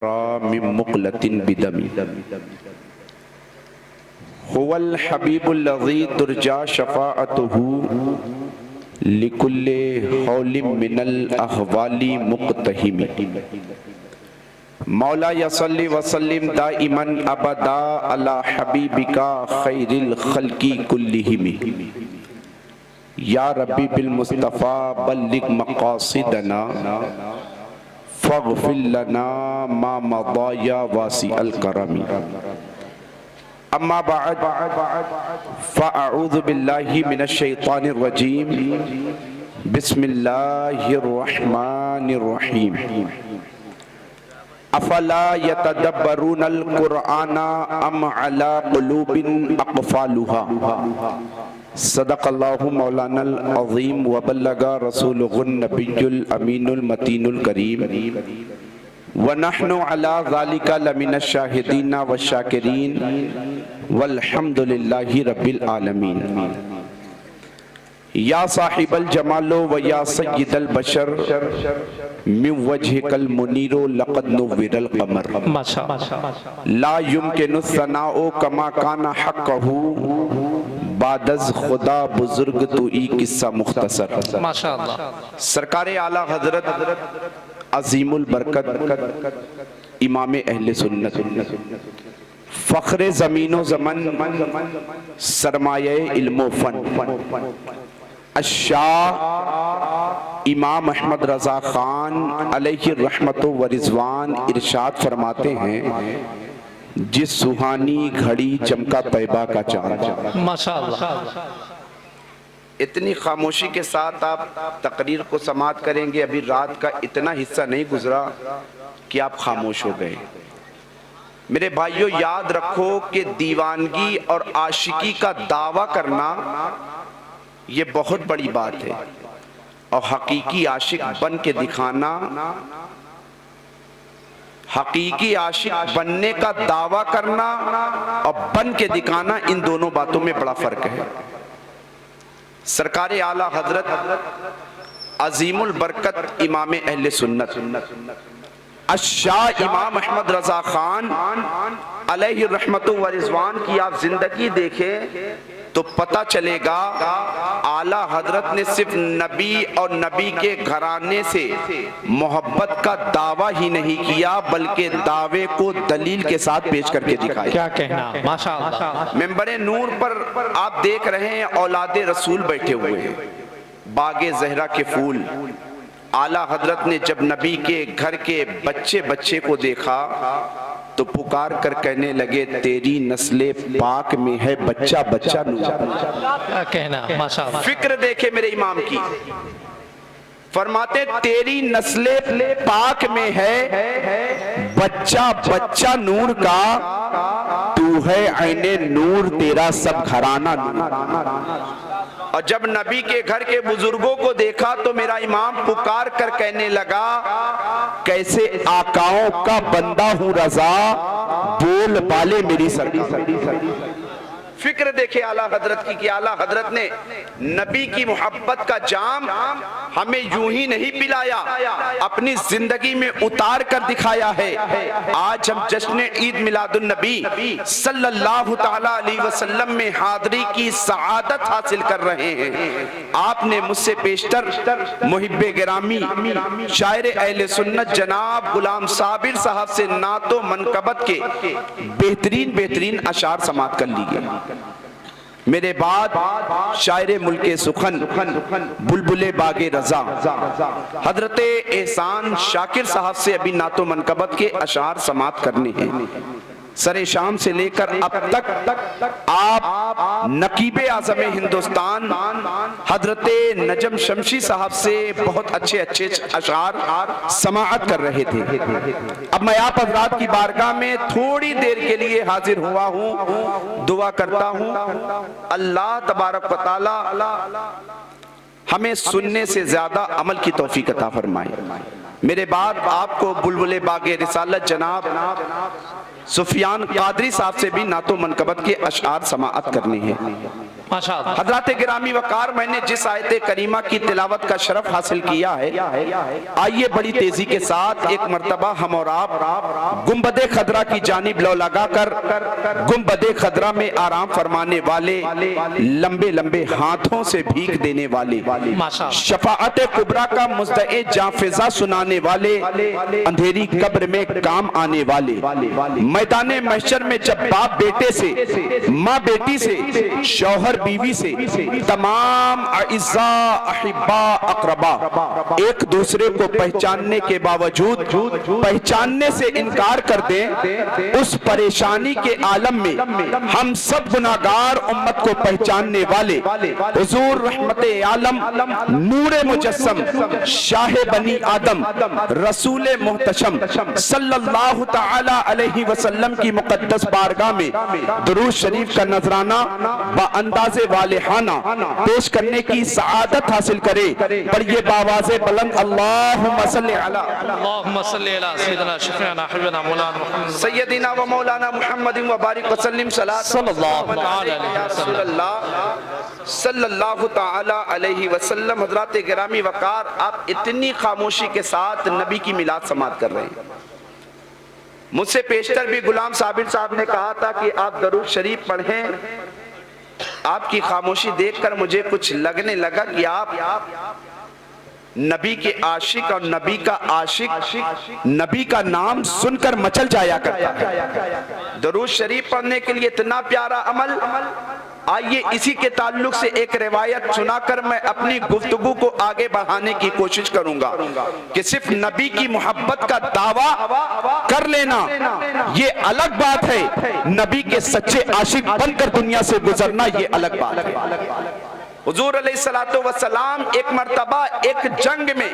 मिन मुक़लतिन बिदमी हुवल हबीबुल्लज़ी तुरजा शफ़ाअतुहु लिकुल्लि हौलिम मिनल अहवाली मुक़तहिमी। मौला यसल्ली वसल्लिम दाइमन अबदा अला हबीबिका खैरिल खल्की कुल्लिहिमी। या रब्बी बिल मुस्तफ़ा बल्लिग मक़ासिदना फ़ग़फ़िर लना मा मदा या वासिअल करमी। अम्मा बअद फ़अऊज़ु बिल्लाहि मिनश शैतानिर रजीम। बिस्मिल्लाहिर रहमानिर रहीम। अफ़ला यतदब्बरूनल क़ुरआना अम अला क़ुलूबिन अक़फ़ालुहा। सदक़ल्लाहु मौलानल अज़ीम व बल्लगा रसूलुहुन नबियुल अमीनुल मतीनुल करीम व नहनु अला ज़ालिका लमिनश शाहिदीन व शाकिरीन वल्हम्दुलिल्लाहि रब्बिल आलमीन। या साहिबल जमालो व या सय्यिदल बशर मिन वजहिकल मुनीरो लक़द नुव्विरल क़मर। ला युमकिनु सनाओ कमा काना हक़्क़हु बादज़ खुदा बुजुर्ग तू ई किस्सा मुख्तसर। माशाअल्लाह। सरकारे आला हजरत अजीमुल बरकत इमाम अहले सुन्नत फ़ख्रे ज़मीनो ज़मन सरमाये इल्मो फ़न अशाह इमाम अहमद रज़ा ख़ान अलैहि रहमतो व रिज़वान इरशाद फरमाते हैं, जिस सुहानी घड़ी चमका तैबा का चाँद। माशाअल्लाह। इतनी खामोशी के साथ आप तकरीर को समाअत करेंगे। अभी रात का इतना हिस्सा नहीं गुजरा कि आप खामोश हो गए। मेरे भाइयों, याद रखो कि दीवानगी और आशिकी का दावा करना ये बहुत बड़ी बात है, और हकीकी आशिक बन के दिखाना, हकीकी आशिक बनने का दावा करना और बन के दिखाना, इन दोनों बातों में बड़ा फर्क है। सरकारे आला हजरत अजीमुल बरकत इमाम अहले सुन्नत अशाह इमाम अहमद रजा खान अलैहि रहमतु व रिज़वान की आप जिंदगी देखें तो पता चलेगा आला हजरत ने सिर्फ नबी और नबी के घराने से मोहब्बत का दावा ही नहीं किया, बल्कि दावे को दलील के साथ पेश करके दिखाया। क्या कहना, माशाअल्लाह। मेंबरे नूर पर आप देख रहे हैं औलादे रसूल बैठे हुए हैं, बागे ज़हरा के फूल। आला हजरत ने जब नबी के घर के बच्चे बच्चे को देखा तो पुकार कर कहने लगे, तेरी नस्ले पाक में है बच्चा बच्चा नूर। क्या कहना, माशाअल्लाह। फिक्र देखे मेरे इमाम की, फरमाते तेरी नस्ले पाक में है बच्चा बच्चा नूर का, तू है ऐने नूर, तेरा सब घराना नूर। और जब नबी के घर के बुजुर्गों को देखा तो मेरा इमाम पुकार कर कहने लगा, कैसे आकाओं का बंदा हूँ रजा, बोल बाले मेरी सरकार। फिक्र देखे आला हजरत की कि आला हजरत ने नबी की मोहब्बत का जाम हमें यूं ही नहीं पिलाया, अपनी जिंदगी में उतार कर दिखाया है। आज हम जश्न ईद मिलादुन नबी सल्लल्लाहु ताला अलैहि वसल्लम में हाज़री की सआदत हासिल कर रहे हैं। आपने मुझसे पेशतर मुहिब्बे गिरामी शायर अहले सुन्नत जनाब गुलाम साबिर साहब से नातो मनकबत के बेहतरीन अशार समाअत कर लिए। मेरे बाद शायरे मुल्के सुखन बुलबुले बागे रजा हजरत एहसान शाकिर साहब से अभी नातो मनकबत के अशार समाअत करने हैं। सरे शाम से लेकर अब तक आप नकीबे आज़म हिंदुस्तान हजरत नजम शमशी साहब से बहुत अच्छे अशार समाअत कर रहे थे। अब मैं आप हजरात की बारगाह में थोड़ी देर के लिए हाजिर हुआ हूँ। दुआ करता हूँ अल्लाह तबारक व तआला हमें सुनने से ज्यादा अमल की तौफीक अता फरमाए। मेरे बाद आपको बुलबुले बागे रिसालत जनाब सुफियान कादरी साहब से भी नातो मनकबत के अशआर समाअत करनी है। माशाअल्लाह। हजरत गिरामी वकार, मैंने जिस आयत करीमा की तिलावत का शरफ हासिल किया है, आइए बड़ी तेजी के साथ एक मर्तबा हम और आप गुंबदे खदरा की जानिब लो लगाकर गुंबदे खदरा में आराम फरमाने वाले, लंबे लंबे हाथों से भीख देने वाले, शफाअत कुबरा का मुज़्दए जाफिजा सुनाने वाले, अंधेरी कब्र में काम आने वाले, मैदान महशर में जब बाप बेटे से, माँ बेटी से, शौहर बीवी से, तमाम अइज़्ज़ा अहिब्बा अक़रबा एक दूसरे को पहचानने के बावजूद पहचानने से इनकार कर दें, उस परेशानी के आलम में हम सब गुनाहगार उम्मत को पहचानने वाले हुजूर रहमते आलम, नूरे मुजस्सम, शाह बनी आदम, रसूल मुहतशम सल्लल्लाहु तआला अलैहि वसल्लम की मुक़द्दस बारगाह में दुरूद शरीफ का नजराना व अंदाज़े वालिहाना पेश करने की सआदत हासिल करे। पढ़िए बावाज़े बुलंद, अल्लाहुम्मा सल्ली अला सय्यिदना शफीअना हबीबना मौलाना मुहम्मद सय्यदिना व मौलाना मुहम्मदिन व बारिक व सल्लिम सल्लल्लाहु तआला अलैहि वसल्लम। हज़रात गिरामी वकार, आप इतनी खामोशी के साथ नबी की मिलाद समात कर रहे हैं। मुझसे पेशतर भी गुलाम साबिर साहब ने कहा था कि आप दरूद शरीफ पढ़ें। आपकी खामोशी देखकर मुझे कुछ लगने लगा कि आप नबी के आशिक और नबी का आशिक, नबी का नाम सुनकर मचल जाया करता है। दरूद शरीफ पढ़ने के लिए इतना प्यारा अमल। आइए इसी के ताल्लुक से एक रिवायत सुनाकर मैं अपनी गुफ्तगू को आगे बढ़ाने की कोशिश करूंगा कि सिर्फ नबी की मोहब्बत का दावा कर लेना ये अलग बात है, नबी के सच्चे आशिक बनकर दुनिया से गुजरना ये अलग बात है। हुजूर अलैहिस्सलातु वस्सलाम एक मर्तबा एक जंग में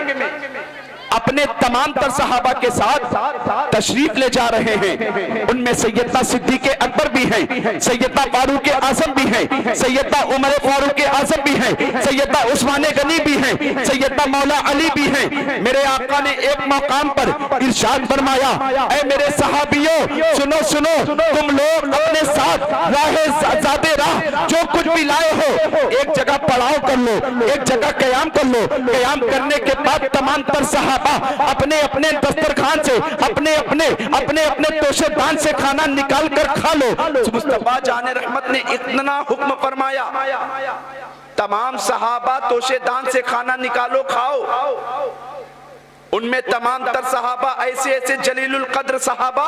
अपने तमाम तर सहाबा के साथ तशरीफ ले जा रहे हैं। उनमें सैयदना सिद्दीक़ अकबर भी हैं, सैयदना फारूक आज़म भी हैं, सैयदना उमर फारूक आज़म भी हैं, सैयदना उस्मान गनी भी हैं, सैयदना मौला अली भी हैं। मेरे आका ने एक मकाम पर इरशाद फरमाया, ऐ मेरे सहाबियों सुनो सुनो, तुम लोग अपने साथ राहे राह जो कुछ भी लाए हो, एक जगह पड़ाव कर लो, एक जगह क़याम कर लो। क़याम करने के बाद तमाम तर सहाबा अपने अपने दस्तरखान से, अपने अपने तोशेदान से खाना निकाल कर खा लो। मुस्तफा जाने रहमत ने इतना हुक्म फरमाया, तमाम सहाबा तोशेदान से खाना निकालो, खाओ। उनमें तमाम तर सहाबा ऐसे ऐसे जलीलुल कद्र सहाबा,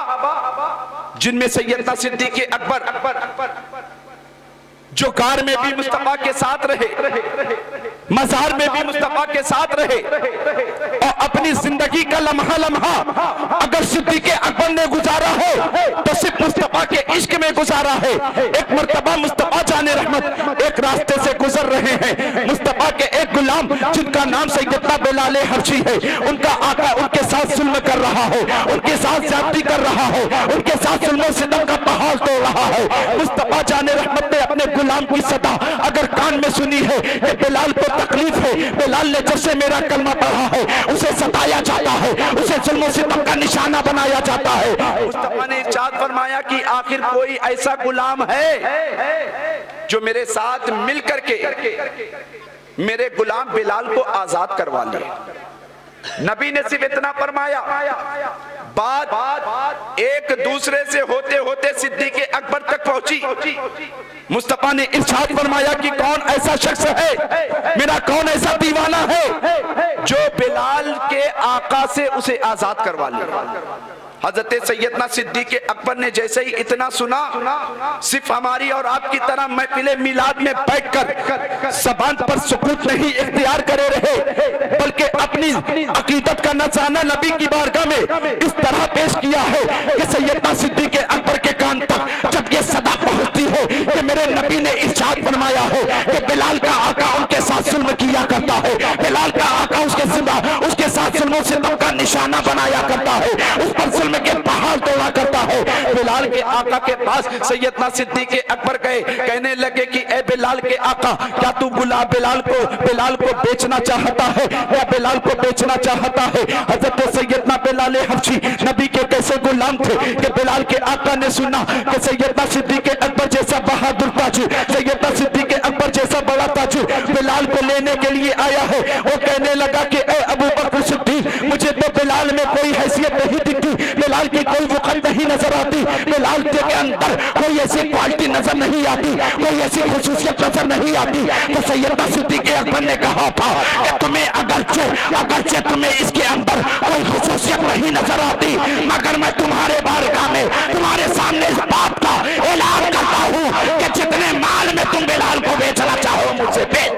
जिनमें सैयदना सिद्दीक़ अकबर जो कार में भी मुस्तफा के साथ रहे, मज़ार में भी मुस्तफा के साथ रहे, और अपनी जिंदगी का लम्हा लम्हा अगर सिद्दीक़ अकबर ने गुजारा है तो सिर्फ मुस्तफा के इश्क में गुजारा है। एक मर्तबा मुस्तफा जाने रहमत एक रास्ते से गुजर रहे हैं। मुस्तफा के एक गुलाम जिनका नाम सैयदना बिलाल हबशी है, उनका आका उनके साथ जुल्म कर रहा हो, उनके साथ ज्यादती कर रहा हो, उनके साथ जुल्म सितम का पहाड़ तोड़ रहा है। मुस्तफा जाने रहमत ने अपने गुलाम की सदा अगर कान में सुनी है कि बिलाल को तकलीफ है, बिलाल ने जब से मेरा कलमा पढ़ा है उसे सताया जाता है, उसे जुल्म सितम का निशाना बनाया जाता है। मुस्तफा ने इरशाद फरमाया कि आखिर कोई ऐसा गुलाम है जो मेरे साथ मिल करके मेरे गुलाम बिलाल को आजाद करवा ले। नबी ने सिर्फ इतना फरमाया, बात एक दूसरे से होते होते सिद्दीक़ अकबर तक पहुंची। मुस्तफा ने इरशाद फरमाया कि कौन ऐसा शख्स है, मेरा कौन ऐसा दीवाना है जो बिलाल के आका से उसे आजाद करवा ले। हजरत सैयदना सिद्दीक़ अकबर ने जैसे ही इतना सुना, सिर्फ हमारी और आपकी तरह महफिल मिलाद में बैठकर ज़बान पर सुकूत नहीं इख्तियार करे रहे, बल्कि अपनी अकीदत का नज़राना नबी की बारगाह में इस तरह पेश किया है कि सैयदना सिद्दीक़ अकबर के कान तक जब ये सदा पहुंचती हो कि मेरे नबी ने इरशाद फरमाया हो कि बिलाल का आका उनके साथ जुल्म किया करता है, बिलाल का आका उसके साथ जुल्म सितम का निशाना बनाया करता है, उस पर जुल्म के पहाड़ तोड़ा करता है। बिलाल के आका के पास सैयदना सिद्दीक अकबर गए, कहने लगे कि ए बिलाल के आका, क्या तू बिलाल को बेचना चाहता है या बिलाल को बेचना चाहता है? हजरत सैयदना बिलाल हबशी नबी के कैसे गुलाम थे कि बिलाल के आका ने सुना कि सैयदना सिद्दीक अकबर जैसा बहादुर ताजू, सैयदना सिद्दीक अकबर जैसा बड़ा ताजू बिलाल को लेने के लिए आया है। वो कहने लगा कि ए अबू बकर सिद्दीक, मुझे तो बिलाल में कोई हैसियत नहीं दिखती, बिलाल की कोई वक़्त नहीं नजर आती, बिलाल के अंदर कोई ऐसी क्वालिटी नजर नहीं आती, कोई ऐसी खुसूसियत नजर नहीं आती। तो सैयदना सिद्दीक अकबर ने कहा था कि तुम्हें अगरचे तुम्हें इसके अंदर कोई खुसूसियत नहीं नजर आती, मगर मैं तुम्हारे बारगाह में तुम्हारे सामने इस बात का ऐलान करता हूँ कि जितने माल में तुम बिलाल को बेचना चाहो मुझसे बेच।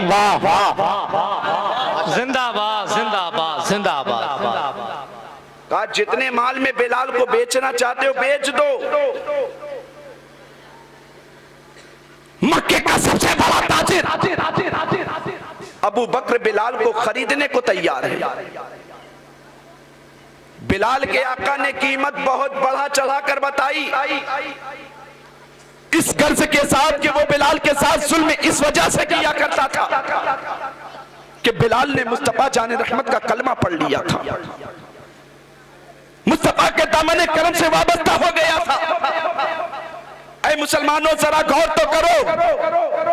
वाह वाह, जिंदाबाद जिंदाबाद जिंदाबाद। कहा जितने माल में बिलाल को बेचना चाहते हो बेच दो। मक्के का सबसे बड़ा ताजिर अबू बकर बिलाल को खरीदने को तैयार है। बिलाल के आका ने कीमत बहुत बढ़ा चढ़ा कर बताई, इस गर्ज के साथ कि वो बिलाल के साथ जुल्म इस वजह से किया करता था कि बिलाल ने मुस्तफा जाने रहमत का कलमा पढ़ लिया था, मुस्तफा के दामन करम से वाबस्ता हो गया था। ऐ मुसलमानों जरा गौर तो करो,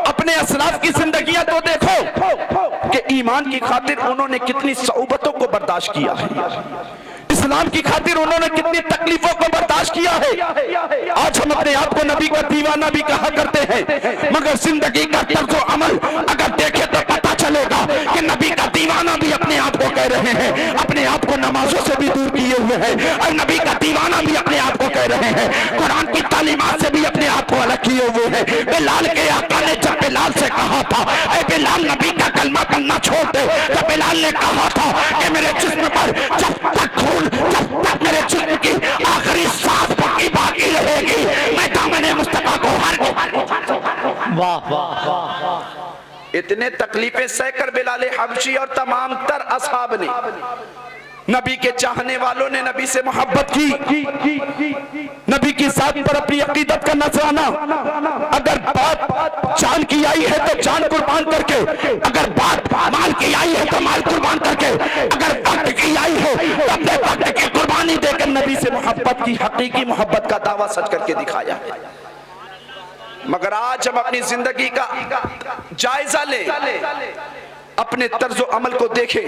अपने असलाफ की जिंदगियां तो देखो कि ईमान की खातिर उन्होंने कितनी सऊबतों को बर्दाश्त किया है, इस्लाम की खातिर उन्होंने कितनी तकलीफों को बर्दाश्त किया है। आज हम अपने आप को नबी का दीवाना भी कहा करते हैं, मगर जिंदगी का तर्ज अमल अगर देखे तो पता चलेगा कि नबी का दीवाना भी अपने आप को कह रहे हैं, अपने आप को नमाजों से भी दूर किए हुए हैं, और नबी का दीवाना भी अपने आप को कह रहे हैं, कुरान की तालीमात से भी अपने आप को अलग किए हुए हैं। बिलाल के आका ने जब बिलाल से कहा था ऐ बिलाल नबी का कलमा करना छोड़ दे, तो बिलाल ने कहा था कि मेरे जिस्म पर जब तक मेरे जिस्म की आखिरी सांस बाकी रहेगी, मैं दामन मुस्तफा को हर वाह वाह वाह। इतने तकलीफें सहकर बिलाल हबशी और तमाम तर असहाब ने, नबी के चाहने वालों ने नबी से मोहब्बत की, नबी की साथ पर अपनी अकीदत का नजराना, अगर बात जान की आई है तो जान कुर्बान करके, अगर बात माल की आई है तो माल कुर्बान करके, अगर वक्त की आई है तो अपने वक्त की कुर्बानी देकर नबी से मोहब्बत की, हकीकी मोहब्बत का दावा सच करके दिखाया है। मगर आज हम अपनी जिंदगी का जायजा ले, अपने तर्जो अमल को देखें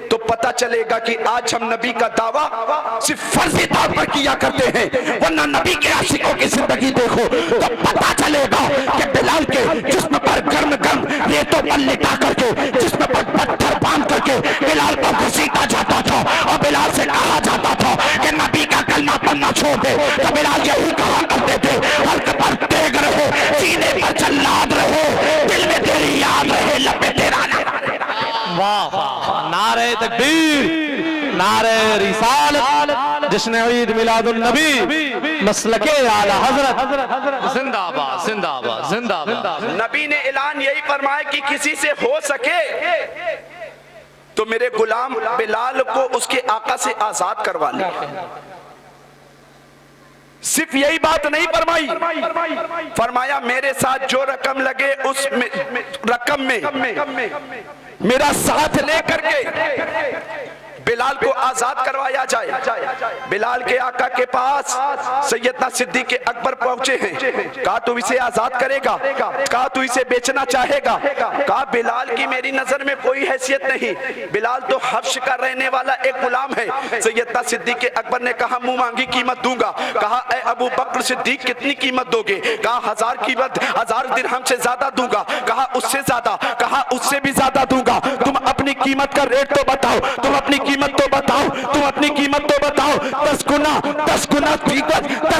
तो पता चलेगा कि आज हम नबी का दावा सिर्फ फर्जी तौर पर किया करते हैं, वरना नबी के आशिकों की जिंदगी देखो तो पता चलेगा कि बिलाल के जिस्म पर गर्म रेतों पर लिटा करके, जिस्म पर पत्थर बांध करके बिलाल को घसीटा जाता था, और बिलाल से कहा जाता था कि नबी का कलमा पढ़ना छोड़ दे, तो बिलाल यही कहा करते थे, हल्क पर तेग रहे, सीने पर जल्लाद रहे, दिल में तेरी याद रहे, लब में तेरा वाह वाह। नारे तकबीर, नारे रिसालत, जश्न ईद मिलादुन नबी, मसलके आला हजरत, जिंदाबाद जिंदाबाद जिंदाबाद। नबी ने ऐलान यही फरमाया कि किसी से हो सके तो मेरे गुलाम बिलाल को उसके आका से आजाद करवा ले। सिर्फ यही बात नहीं फरमाई, फरमाया मेरे साथ जो रकम लगे उस रकम में मेरा साथ लेकर के बिलाल को आजाद करवाया जाए। बिलाल के आका के पास सैयदना सिद्दीक अकबर पहुंचे हैं, कहा तू इसे आजाद करेगा, कहा तू इसे बेचना चाहेगा, कहा बिलाल की मेरी नजर में कोई हैसियत नहीं, बिलाल तो हब्श का रहने वाला एक गुलाम है। सैयदना सिद्दीक अकबर ने कहा मुंह मांगी कीमत दूंगा। कहा ए अबू बकर सिद्दीक कितनी कीमत दोगे? कहा 1000 कीमत, 1000 दिरहम से ज्यादा दूंगा। कहा उससे ज्यादा, कहा उससे भी ज्यादा दूंगा। तुम अपनी कीमत का रेट तो बताओ, तुम अपनी कीमत तो बताओ, तुम अपनी कीमत तो बताओ। 10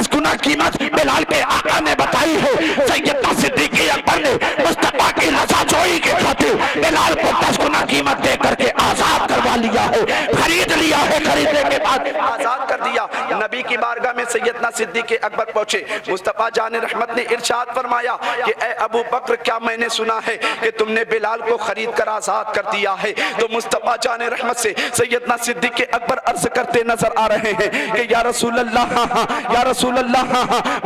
गुना कीमत बिलाल के आका ने बताई है। सैयदना सिद्दीक अकबर ने मुस्तफा की रज़ाजोई के खातिर बिलाल को 10 गुना कीमत दे करके आजाद करवा लिया है, खरीद लिया है, खरीदने के बाद आजाद कर दिया। नबी की बारगाह में सैयदना सिद्दीक अकबर पहुंचे। मुस्तफा जान रहमत ने इरशाद फरमाया कि ए अबू बकर, क्या मैंने सुना है कि तुमने बिलाल को खरीद कर आजाद कर दिया है? तो मुस्तफा जान रहमत से सैयदना सिद्दीक अकबर अर्ज करते नजर आ रहे हैं कि या रसूल अल्लाह, या रसूल अल्लाह,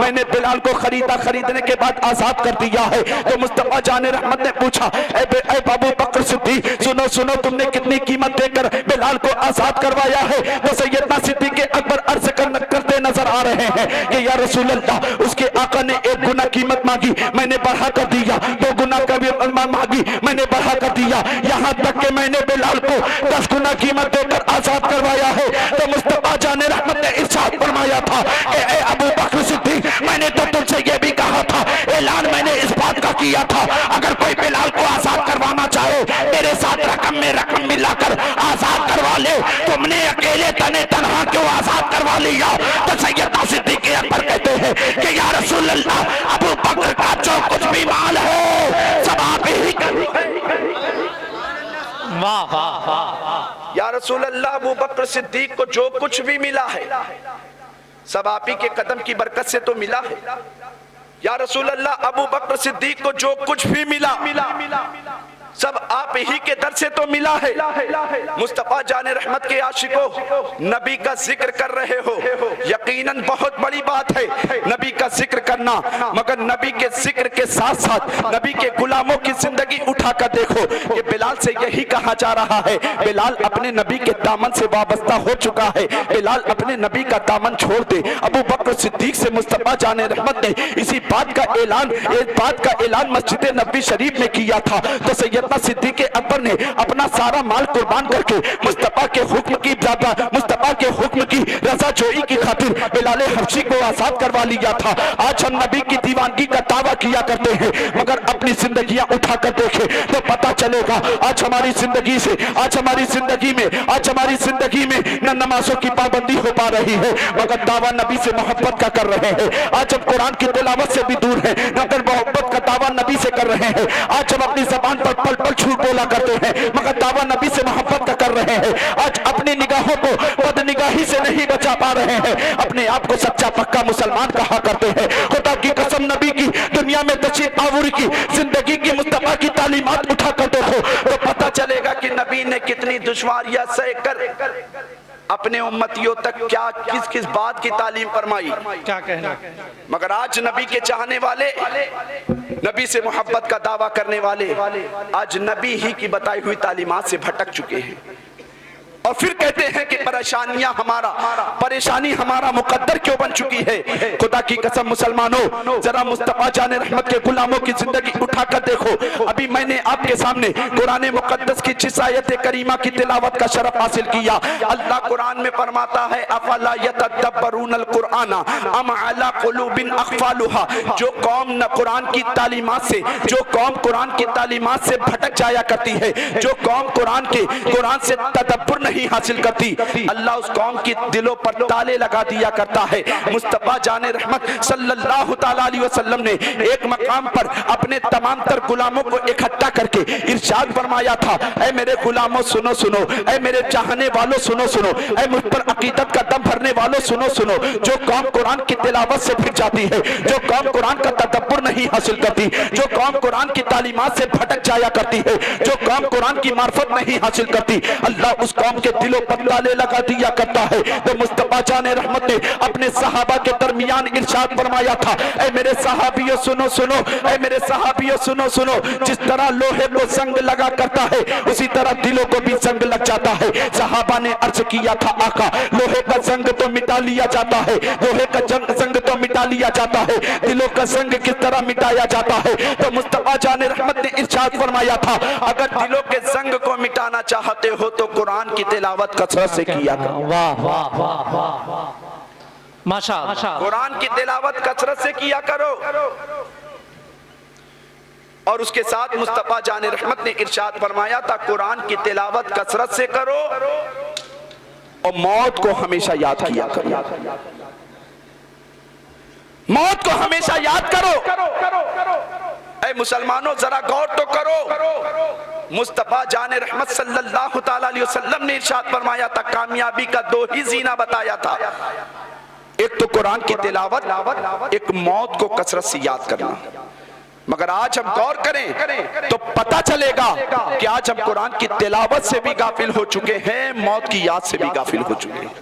मैंने बिलाल को खरीदने के बाद आजाद कर दिया है। तो मुस्तफा जान रहमत ने पूछा, ए अबू बकर सिद्दीक, सुनो सुनो, तुमने कितनी कीमत देकर बिलाल को आजाद करवाया है? तो सैयदना सिद्दीक अकबर अर्ज करते नजर आ रहे हैं कि या रसूल अल्लाह, उसके आका ने 1 गुना कीमत मांगी, मैंने बढ़ा कर दिया। 2 गुना का भी मांगी, मैंने बढ़ा कर दिया। यहाँ तक कि मैंने बिलाल को 10 गुना कीमत देकर आजाद करवाया है। तो मुस्तफा जान रहमत ने इरशाद फरमाया था कि ए अबू बकर सिद्दीक, मैंने तो तुमसे ये भी कहा था, ऐलान मैंने इस बात का किया था, अगर कोई बिलाल को आजाद करवाना चाहे मेरे साथ रकम में रकम मिलाकर आजाद करवा ले। तुमने अकेले तने तनहा क्यों आजाद करवा लिया? तो सैयदना सिद्दीक अकबर कहते हैं कि या रसूल अल्लाह, अबू बकर का जो कुछ भी माल है सब आप ही कर। वाह वाह वाह। या रसूल अल्लाह, अबू बकर सिद्दीक को जो कुछ भी मिला है सब आप ही के कदम की बरकत से तो मिला है। या रसूल अल्लाह, अबू बकर सिद्दीक को जो कुछ भी मिला सब आप ही के दर से तो मिला है। मुस्तफा जान रहमत के आशिकों, नबी का जिक्र कर रहे हो, यकीनन बहुत बड़ी बात है नबी का जिक्र करना, मगर नबी के जिक्र के साथ साथ नबी के गुलामों की जिंदगी उठाकर देखो। ये बिलाल से यही कहा जा रहा है, बिलाल अपने नबी के दामन से वाबस्ता हो चुका है, बिलाल अपने नबी का दामन छोड़ दे। अबू बकर सिद्दीक से मुस्तफा जान रहमत ने इसी बात का ऐलान मस्जिद नबी शरीफ में किया था। तो सैयदना सिद्दीक अकबर ने अपना सारा माल कुर्बान करके मुस्तफा के हुक्म की रजा जोई की खातिर बिलाल हबशी को आजाद करवा लिया था। आज हम नबी की दीवानगी का दावा किया करते हैं, मगर अपनी जिंदगियां उठाकर देखें तो पता चलेगा आज हमारी जिंदगी में न नमाजों की पाबंदी हो पा रही है, मगर दावा नबी से मोहब्बत का कर रहे हैं। आज हम कुरान की तिलावत से भी दूर हैं, मगर मोहब्बत का दावा नबी से कर रहे हैं। आज हम अपनी जबान पर पल पल झूठ बोला करते हैं, मगर दावा नबी से मोहब्बत का कर रहे हैं। आज अपनी निगाहों को बदनिगाही से नहीं बचा पा रहे हैं, अपने आप को सच्चा पक्का मुसलमान कहा करते हैं। खुदा की कसम, नबी की दुनिया में तशरीफ आवरी की जिंदगी की मुस्तफा की तालीमात उठा कर देखो तो पता चलेगा कि नबी ने कितनी दुश्वारियां सह कर अपने उम्मतियों तक क्या किस बात की तालीम फरमाई, क्या कहना। मगर आज नबी के चाहने वाले, नबी से मोहब्बत का दावा करने वाले आज नबी ही की बताई हुई तालीमात से भटक चुके हैं और फिर कहते हैं कि परेशानी हमारा मुकद्दर क्यों बन चुकी है। खुदा की कसम मुसलमानों, जरा मुस्तफा जान रहमत के गुलामों की जिंदगी उठाकर देखो। अभी मैंने आपके सामने कुरान मुकद्दस की 6 आयत करीमा की तिलावत का शरफ हासिल किया। अल्लाह कुरान में फरमाता है, अफला यतदब्बरूनल कुरान अम अला कुलूबिन अक़फ़ालुहा। जो कौम न कुरान की कुरान की तालीमात से भटक जाया करती है, जो कौम कुरान से तदब्बुर नहीं हासिल करती, अल्लाह उस कौम की दिलों पर ताले लगा दिया करता है। मुस्तफा जान रहमत सल्लल्लाहु तआला अलैहि वसल्लम ने एक मकाम पर अपने तमाम तर गुलामों को इकट्ठा करके इरशाद फरमाया था, ऐ मेरे गुलामों सुनो सुनो, ऐ मेरे चाहने वालों सुनो सुनो, ऐ मुझ पर अकीदत का दम भरने वालों सुनो सुनो। जो कौम कुरान की तिलावत से फिर जाती है, जो कौम कुरान का तदब्बुर नहीं हासिल करती, जो कौम कुरान की तालीमात से भटक जाया करती है, जो कौम कुरान की मार्फत नहीं हासिल करती, अल्लाह उस कौम के दिलों पर ताले लगा दिया करता है। तो मुस्तफा जान रहमत ने अपने सहाबा के दरमियान इरशाद फरमाया था, ऐ मेरे सहाबियों सुनो सुनो, ऐ मेरे सहाबियों सुनो सुनो। जिस तरह लोहे को जंग लगा करता है, उसी तरह दिलों को भी जंग लग जाता है। सहाबा ने अर्ज किया था, आका लोहे का जंग तो मिटा लिया जाता है, लोहे का जंग तो मिटा लिया जाता है, दिलों का जंग किस तरह मिटाया जाता है? तो मुस्तफा जान रहमत ने इरशाद फरमाया था, अगर दिलों के जंग को मिटाना चाहते हो तो कुरान की तिलावत कसरत से किया करो। वाह वाह वाह वाह, माशाअल्लाह। कुरान की तिलावत कसरत से किया करो। और उसके साथ मुस्तफा जान रहमत ने इरशाद फरमाया था, कुरान की तिलावत कसरत से करो और मौत को हमेशा याद किया करो, मौत को हमेशा याद करो। ऐ मुसलमानों जरा गौर तो करो। मुस्तफा जान रहमत सल्लल्लाहु तआला अलैहि वसल्लम ने इरशाद फरमाया था, कामयाबी का 2 ही जीना बताया था। एक तो कुरान की तिलावत, एक मौत को कसरत से याद करना। मगर आज हम गौर करें तो पता चलेगा कि आज हम कुरान की तिलावत से भी गाफिल हो चुके हैं, मौत की याद से भी गाफिल हो चुके हैं।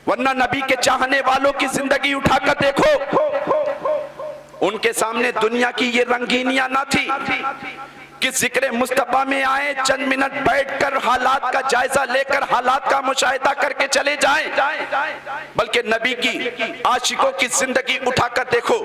वरना नबी के चाहने वालों की जिंदगी उठाकर देखो, उनके सामने दुनिया की ये रंगीनियां ना थी कि जिक्र मुस्तफा में आए, चंद मिनट बैठकर हालात का जायजा लेकर हालात का मुशाहिदा करके चले जाएं, बल्कि नबी की आशिकों की जिंदगी उठाकर देखो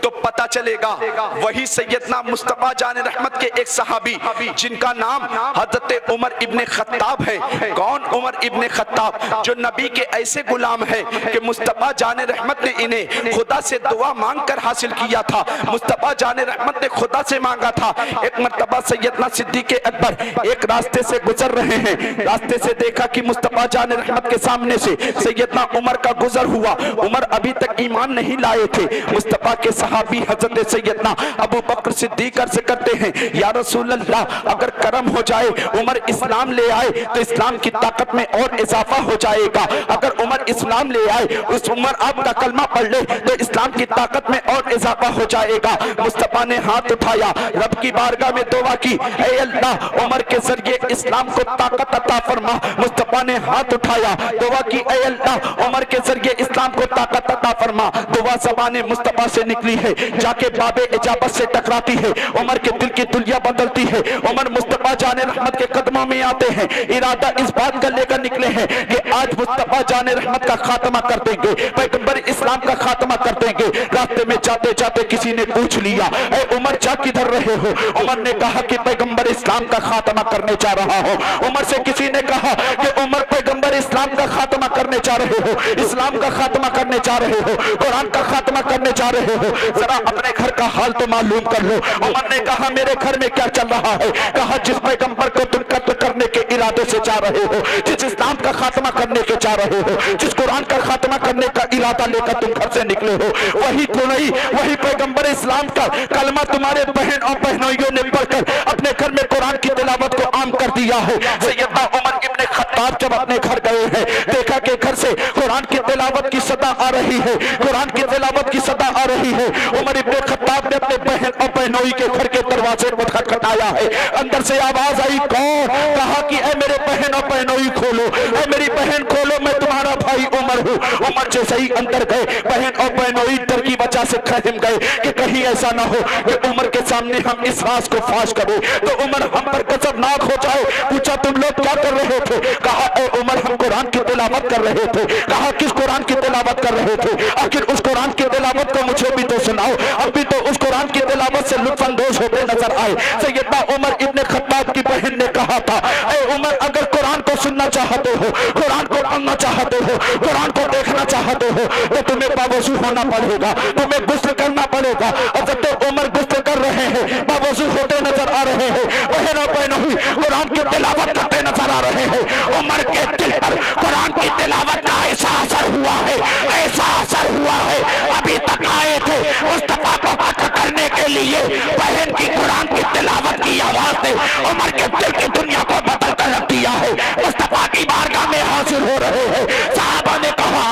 तो पता चलेगा वही सैयदना मुस्तफा जाने रहमत के एक सहाबी जिनका नाम हजरत उमर इब्ने खत्ताब है। कौन उमर इब्ने खत्ताब? जो नबी के ऐसे गुलाम है कि मुस्तफा जाने रहमत ने इन्हें खुदा से दुआ मांग कर हासिल किया था। मुस्तफा जाने रहमत ने खुदा से मांगा था। एक मर्तबा सैयदना सिद्दीक़ अकबर एक रास्ते से गुजर रहे हैं, रास्ते से देखा कि मुस्तफा जाने रहमत के सामने से सैयदना उमर का गुजर हुआ। उमर अभी तक ईमान नहीं लाए थे। मुस्तफा के सहाबी हजरत सैयदना अबू बकर सिद्दीक़ अर्ज़ करते हैं, या रसूल अल्लाह, अगर करम हो जाए उमर इस्लाम ले आए तो इस्लाम की ताकत में और इजाफा हो जाएगा। अगर उमर इस्लाम ले आए, उस उमर आपका कलमा पढ़ ले तो इस्लाम की ताकत में और इजाफा हो जाएगा। मुस्तफा ने हाथ उठाया, रब की बारगाह में दुआ की, ऐ अल्लाह, उमर के जरिए इस्लाम को ताकत अता फरमा। मुस्तफा ने हाथ उठाया, दुआ की, ऐ अल्लाह, उमर के जरिए इस्लाम को ताकत अता फरमा। दुआ ज़बाने मुस्तफा से निकली है, जाके बाबे इजाबत से टकराती है, उमर के दिल की दुनिया बदलती है। उमर मुस्तफा जाने रहमत के कदमों में आते हैं, इरादा इस बात का लेकर निकले हैं कि आज मुस्तफा जाने रहमत का खात्मा कर देंगे, पैगंबर इस्लाम का खात्मा कर देंगे। रास्ते में जाते जाते किसी ने पूछ लिया, ऐ उमर जा किधर रहे हो? उमर ने कहा कि पैगंबर इस्लाम का खात्मा करने जा रहा हो। उमर से किसी ने कहा कि उमर पैगंबर इस्लाम का खात्मा करने जा रहे हो, इस्लाम का खात्मा करने जा रहे हो, कुरान का खात्मा करने जा रहे हो, जरा अपने घर का हाल तो मालूम कर लो। उमर ने कहा मेरे घर में क्या चल रहा है? कहा जिस पैगंबर को तुम कत्ल करने के इरादे से जा रहे हो, जिस इस्लाम का खात्मा करने के जा रहे हो, जिस कुरान का खात्मा करने का इरादा लेकर तुम घर से निकले हो, वही तो नहीं, वही पैगंबर इस्लाम का कलमा तुम्हारे बहन और बहनोइयों ने पढ़कर अपने घर में कुरान की तिलावत को आम कर दिया है। सैयदना उमर इब्ने खत्ताब जब अपने घर गए हैं, देखा कि घर से कुरान की तिलावत की सदा आ रही है, कुरान की तिलावत की सदा आ रही है। उमर इब्ने खत्ताब ने अपने बहन और बहनोई के घर के दरवाजे पर खटखटाया है। अंदर से आवाज आई, कौन? कहा कि ऐ मेरे बहन और बहनोई खोलो, ऐ मेरी बहन खोलो, मैं तुम्हारा भाई उमर हूँ। उमर जैसे ही अंदर गए, बहन और बहनोई डर की वजह से खहम गए कि कहीं ऐसा ना हो कि उमर के सामने हम इस राज को फाश करें तो उमर हम पर गजबनाक हो जाए। पूछा तुम लोग क्या कर रहे थे? कहा ऐ उमर हम कुरान की तिलावत कर रहे थे। कहा किस कुरान की तिलावत कर रहे थे? आखिर उस कुरान की तिलावत को मुझे भी तो सुनाओ, हम भी तो उस कुरान की तिलावत से लुत्फानंदोज होते नजर आए। सैयदना उमर इब्ने खत्ताब की बहन ने कहा था, ऐ उमर अगर कुरान को सुनना चाहते हो, कुरान को पढ़ना चाहते हो, कुरान को देखना चाहते हो तो तुम्हें बावजू होना पड़ेगा, तुम्हें गुस्ल करना पड़ेगा। और जब तक उमर गुस्ल कर रहे हैं, बावजू होते नजर आ रहे हैं, बहन और बहनोई कुरान की तिलावत करते नजर आ रहे हैं। उमर के दिल पर कुरान की तिलावत का ऐसा असर हुआ है, ऐसा असर हुआ है, अभी तक आए थे मुस्तफा को कत्ल करने के लिए, बहन की कुरान की तिलावत की आवाज ने उमर के दिल की दुनिया को बदल कर रख दिया है। मुस्तफा की बारगाह में हाजिर हो रहे हैं। साहबा ने कहा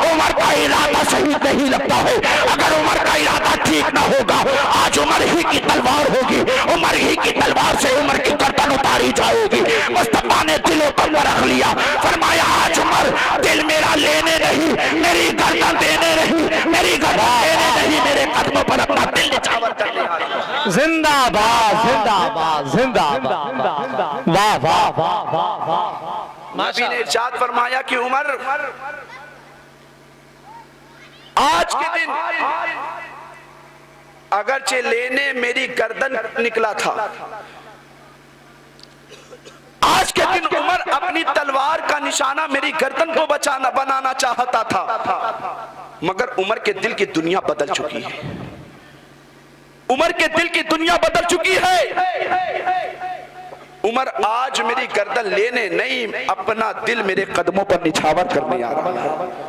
उमर का इरादा सही नहीं लगता है, अगर उमर का इरादा ठीक ना होगा आज उमर ही की तलवार होगी, उमर ही की तलवार से उमर की गर्दन उतारी जाएगी। मुस्तफा ने दिलों को परख लिया, फरमाया आज उमर दिल मेरा लेने नहीं, मेरी गर्दन देने नहीं, मेरी गर्दन देने नहीं, मेरे कदमों पर अपना दिल निछावर करने आ रहा है। जिंदाबाद जिंदाबाद जिंदाबाद, वाह वाह वाह वाह वाह। नबी ने इरशाद फरमाया कि उमर आज के दिन अगरचे लेने मेरी गर्दन निकला था, आज के दिन उमर अपनी तलवार का निशाना मेरी गर्दन को बनाना चाहता था, मगर उमर के दिल की दुनिया बदल चुकी है, उमर के दिल की दुनिया बदल चुकी है। उमर आज मेरी गर्दन लेने नहीं, अपना दिल मेरे कदमों पर निछावर करने आ रहा है।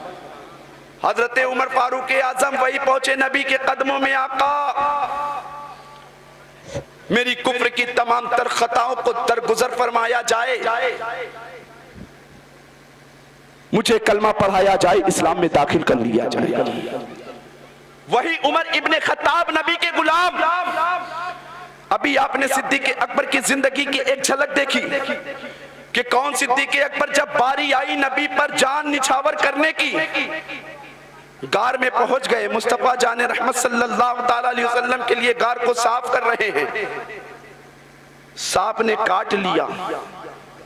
हजरत उमर फारूक आजम वही पहुंचे नबी के कदमों में, आका मेरी कुफ्र की तमाम तर खताओं को दरगुजर फरमाया जाए। मुझे कलमा पढ़ाया जाए, इस्लाम में दाखिल कर लिया जाए। वही उमर इब्ने खत्ताब, नबी के गुलाम। अभी आपने सिद्दीक़ अकबर की जिंदगी की एक झलक देखी कि कौन सिद्दीक़ अकबर जब बारी आई नबी पर जान निछावर करने की, गार में पहुंच गए। मुस्तफा जाने रहमत सल्लल्लाहु ताला अलैहि वसल्लम के लिए गार को साफ कर रहे हैं। सांप ने काट लिया,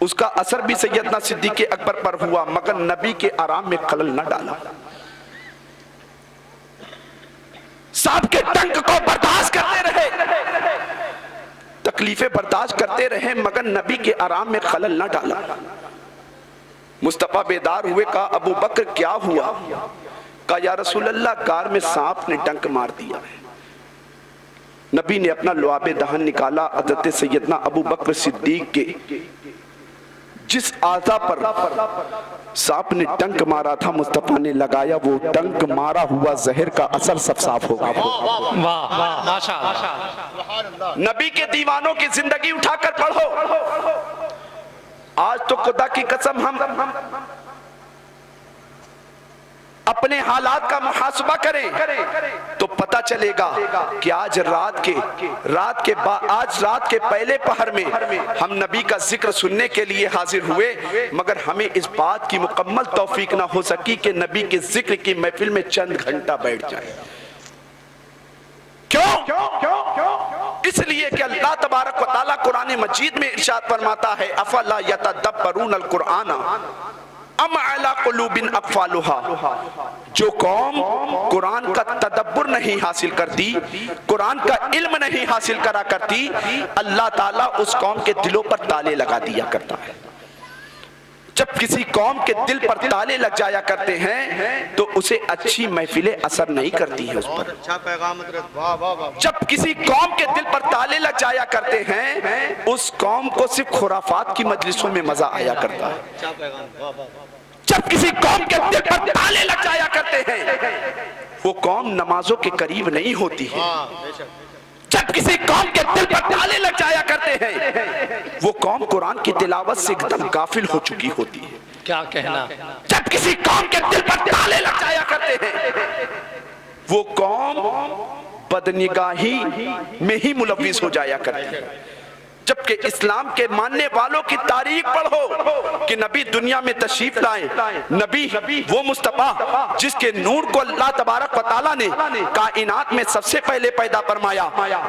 उसका असर भी सैयदना सिद्दीक़ अकबर पर हुआ, मगर नबी के आराम में खलल न डाला। सांप के डंक को बर्दाश्त करते रहे, तकलीफें बर्दाश्त करते रहे, मगर नबी के आराम में खलल न डाला। मुस्तफा बेदार हुए, कहा अबू बकर क्या हुआ? कहा या रसूल अल्लाह, गार में सांप ने डंक मार दिया है। नबी ने अपना लुआबे दहन निकाला। हज़रत सैयदना अबू बकर सिद्दीक के जिस आज़ा पर सांप ने डंक मारा था, मुस्तफा ने लगाया, वो डंक मारा हुआ जहर का असर सब साफ हो गया। नबी के दीवानों की जिंदगी उठाकर पढ़ो। आज तो खुदा की कसम हम अपने हालात का मुहासबा करें तो पता चलेगा कि आज रात के पहले पहर में हम नबी का जिक्र सुनने के लिए हाजिर हुए, मगर हमें इस बात की मुकम्मल तौफीक ना हो सकी कि नबी के जिक्र की महफिल में चंद घंटा बैठ जाए। क्यों? इसलिए कि अल्लाह तबारक व तआला कुरान मजीद में इरशाद फरमाता है, अफला यतदब्बरून अल कुरान अम अला कुलूबिन अक़फ़ालुहा। जो कौम कुरान का तदब्बुर नहीं हासिल करती, कुरान का इल्म नहीं हासिल करा करती, अल्लाह ताला उस कौम के दिलों पर ताले लगा दिया करता है। जब किसी कौम के दिल पर ताले लग जाया करते हैं तो उसे अच्छी महफिलें असर नहीं करती है उस पर। जब किसी कौम के दिल पर ताले लग जाया करते हैं, उस कौम को सिर्फ खुराफात की मजलिसों में मजा आया करता है। जब किसी कौम के दिल पर ताले लग जाया करते हैं, वो कौम नमाजों के करीब नहीं होती है। जब किसी कौम के दिल पर ताले लग जाया करते हैं, वो कौम कुरान की तिलावत से एकदम गाफिल हो चुकी होती है। क्या कहना? जब किसी कौम के दिल पर ताले लग जाया करते हैं, वो कौम बदनिगाही में ही मुलव्विस हो जाया करती है। जबकि इस्लाम के मानने वालों की तारीख पढ़ो कि नबी दुनिया में तशरीफ लाए, नबी वो मुस्तफा जिसके नूर को अल्लाह तबारक व तआला ने कायनात में सबसे पहले पैदा फरमाया।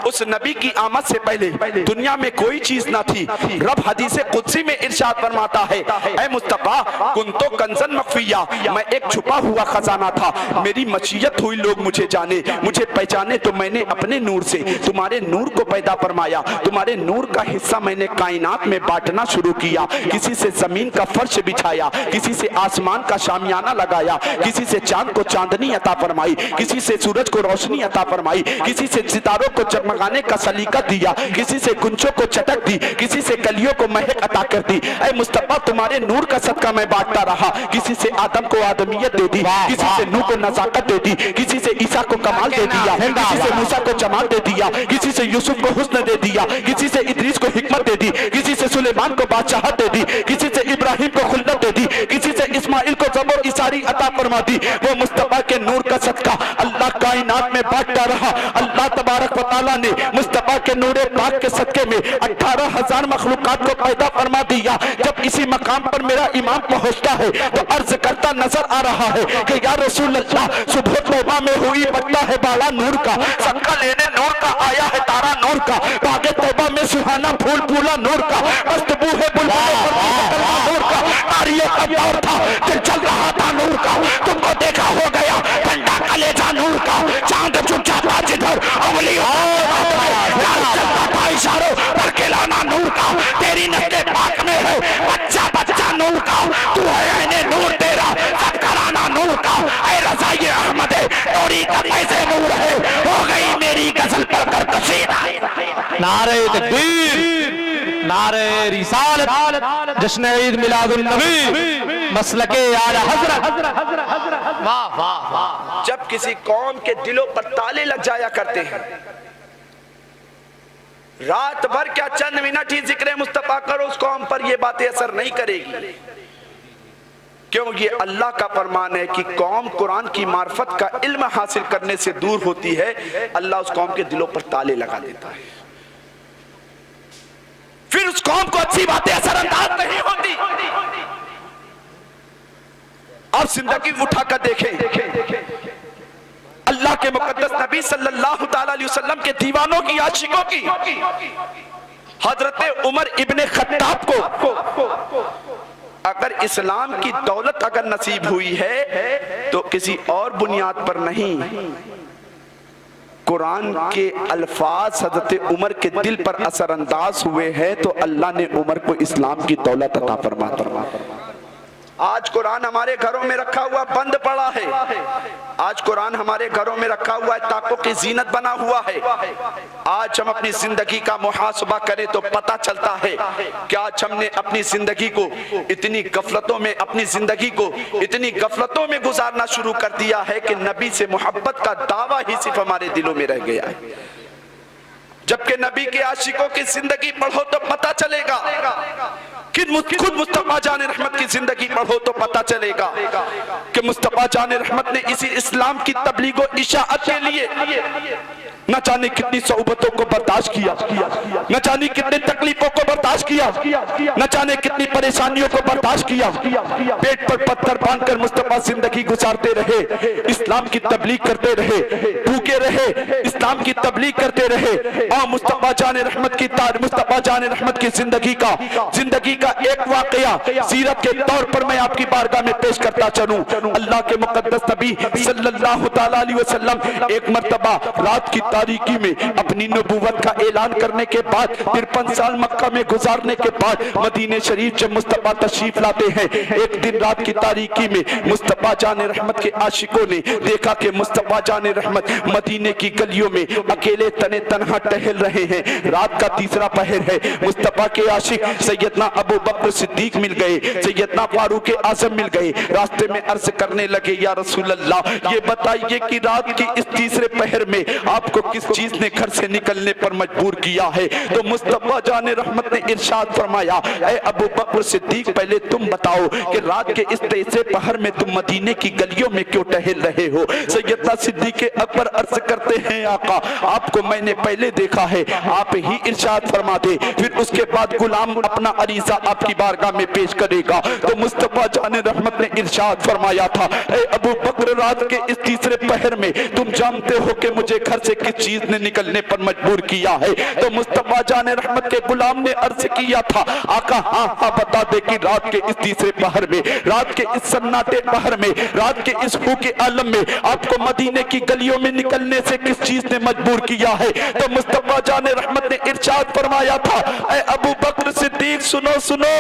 उस नबी की आमद से पहले दुनिया में कोई चीज ना थी। रब हदीस कुदसी में इरशाद फरमाता है, ऐ मुस्तफा कुन्तो कंज़न मख्फिया, मैं एक छुपा हुआ खजाना था, मेरी मशीयत हुई लोग मुझे जाने, मुझे पहचाने तो मैंने अपने नूर से तुम्हारे नूर को पैदा फरमाया। तुम्हारे नूर का हिस्सा मैंने कायनात में बांटना शुरू किया। किसी से जमीन का फर्श बिछाया, किसी से आसमान का शामियाना लगाया, किसी से चांद को चांदनी अता फरमाई, किसी से सूरज को रोशनी अता फरमाई, किसी से सितारों को जगमगाने का सलीका दिया, किसी से गुंचों को चटक दी, किसी से कलियों को महक अता कर दी। ऐ मुस्तफा तुम्हारे नूर का सदका मैं बांटता रहा। किसी से आदम को आदमियत दे दी, किसी से नूह को नजाकत दे दी, किसी से ईसा को कमाल दे दिया, किसी से मूसा को जमाल दे दिया, किसी से यूसुफ को हुस्न दे दिया, किसी से इद्रीस को हिकमत दे दी, किसी से सुलेमान को बादशाहत दे दी, किसी से इब्राहिम को खुल्लत दे दी, किसी से इस्माइल को ज़बूर इसारी अता फरमा दी। वो मुस्तफा के नूर का सदका अल्लाह कायनात में बांटता रहा। अल्लाह तबारक व तआला ने मुस्तफा के नूर पाक के सदके में 18,000 मखलूकात को पैदा फरमा दिया। जब इसी मकाम पर मेरा इमाम पहुंचता है तो अर्ज करता नजर आ रहा है कि या रसूल अल्लाह, सुबह तौबा में हुई बत्ता है बाला नूर का, सदका लेने नूर का आया है तारा नूर का, बागे तौबा में सुहाना फूल फूला नूर का, मस्तबू है बुलबुल नूर का, नारियों का दौर था, दिल चल रहा था नूर का, तुमको देखा हो गया ठंडा कलेजा नूर का, चांद चुप जाता जिधर अवली चलता था इशारों पर खिलाना नूर का, तेरी नस्ल पाक में है बच्चा बच्चा नूर का, तू है नूर तेरा सत्कराना नूर का, ऐ रज़ाई अहमद तोरी का कैसे नूर है, हो गई मेरी गजल पढ़कर कसीदा। नारे तकबीर, नारे रिसालत, जश्न ईद मिलादुन नबी, मसलके आला हज़रत। वाह वाह वाह। जब किसी कौम के दिलों पर ताले लग जाया करते हैं, रात भर क्या चंद मिनट ही जिक्र मुस्तफा करो, उस कौम पर ये बातें असर नहीं करेगी। क्यों? ये अल्लाह का फरमान है कि कौम कुरान की मार्फत का इल्म हासिल करने से दूर होती है, अल्लाह उस कौम के दिलों पर ताले लगा देता है, फिर उस कौम को अच्छी बातें असरअंदाज नहीं होती। आप जिंदगी उठाकर देखें, अल्लाह के मुकद्दस नबी सल्लल्लाहु अलैहि वसल्लम के दीवानों की, आशिकों की, हजरत उमर इब्ने खत्ताब को अगर इस्लाम की दौलत अगर नसीब हुई है तो किसी और बुनियाद पर नहीं, कुरान के अल्फाज हजरत उमर के दिल पर असरअंदाज हुए हैं तो अल्लाह ने उमर को इस्लाम की दौलत अता फरमा। आज कुरान हमारे घरों में रखा हुआ बंद पड़ा है, आज कुरान हमारे घरों में रखा हुआ है, ताकों की जीनत बना हुआ है। आज हम अपनी जिंदगी का मुहासबा करें तो पता चलता है कि आज हमने अपनी जिंदगी को इतनी गफलतों में, अपनी जिंदगी को इतनी गफलतों में गुजारना शुरू कर दिया है कि नबी से मोहब्बत का दावा ही सिर्फ हमारे दिलों में रह गया है। जबकि नबी के आशिकों की जिंदगी पढ़ो तो पता चलेगा, खुद मुस्तफा जान रहमत की जिंदगी पढ़ो तो पता चलेगा कि मुस्तफा जान रहमत ने इसी इस्लाम की तबलीग और इशाअत के लिए न जाने कितनी सोबतों को बर्दाश्त किया, न जाने कितनी तकलीफों को बर्दाश्त किया, न जाने कितनी परेशानियों को बर्दाश्त किया। पेट पर पत्थर बांधकर मुस्तफा जिंदगी गुजारते रहे, इस्लाम की तबलीग करते रहे, भूखे रहे, इस्लाम की तबलीग करते रहे। और मुस्तफा जान रहमत की मुस्तफा जान रहमत की जिंदगी का एक वाकया सीरत के तौर पर मैं आपकी बारगाह में पेश करता चलूं। अल्लाह के मुकद्दस नबी सल्लल्लाहु अलैहि वसल्लम एक मर्तबा रात की तारीकी में अपनी नबूवत का ऐलान करने के बाद 53 साल मक्का में गुजारने के बाद मदीने शरीफ जब मुस्तफा तशरीफ लाते हैं, एक दिन रात की तारीकी में मुस्तफा जान रहमत के आशिकों ने देखा कि मुस्तफा जान रहमत मदीने की गलियों में अकेले तने तन्हा टहल रहे हैं। रात का तीसरा पहर है, मुस्तफा के आशिक सैयदना अबू बकर सिद्दीक मिल गए, सैयदना फारूक आजम मिल गए। रास्ते में अर्ज करने लगे, या रसूल अल्लाह, ये बताइए कि रात की इस तीसरे पहर में आपको किस चीज ने घर से निकलने पर मजबूर किया है? तो मुस्तफा जान रहमत ने इरशाद फरमाया, ऐ अबू बकर सिद्दीक, पहले तुम बताओ कि रात के इस तीसरे पहर में तुम मदीने की गलियों में क्यों टहल रहे हो? सैयदना सिद्दीक अकबर अर्ज करते हैं, आका, आपको मैंने पहले देखा है, आप ही इरशाद फरमा दे, फिर उसके बाद गुलाम अपना अरीजा आपकी बारगाह में पेश करेगा। तो मुस्तफा जान रहमत ने इरशाद फरमाया था, ऐ अबू बकर, रात के इस तीसरे पहर में तुम जानते हो कि मुझे घर से किस चीज ने निकलने पर मजबूर किया है? तो मुस्तफा जान रहमत के गुलाम ने अर्ज किया था, आका हाँ हाँ बता दे कि रात के इस तीसरे पहर में, रात के इस सन्नाटे पहर में, रात के इस फूके आलम में आपको मदीने की गलियों में निकलने से किस चीज ने मजबूर किया है? तो मुस्तफा जान रहमत ने इरशाद फरमाया था, ऐ अबू बकर सिद्दीक, सुनो सुनो,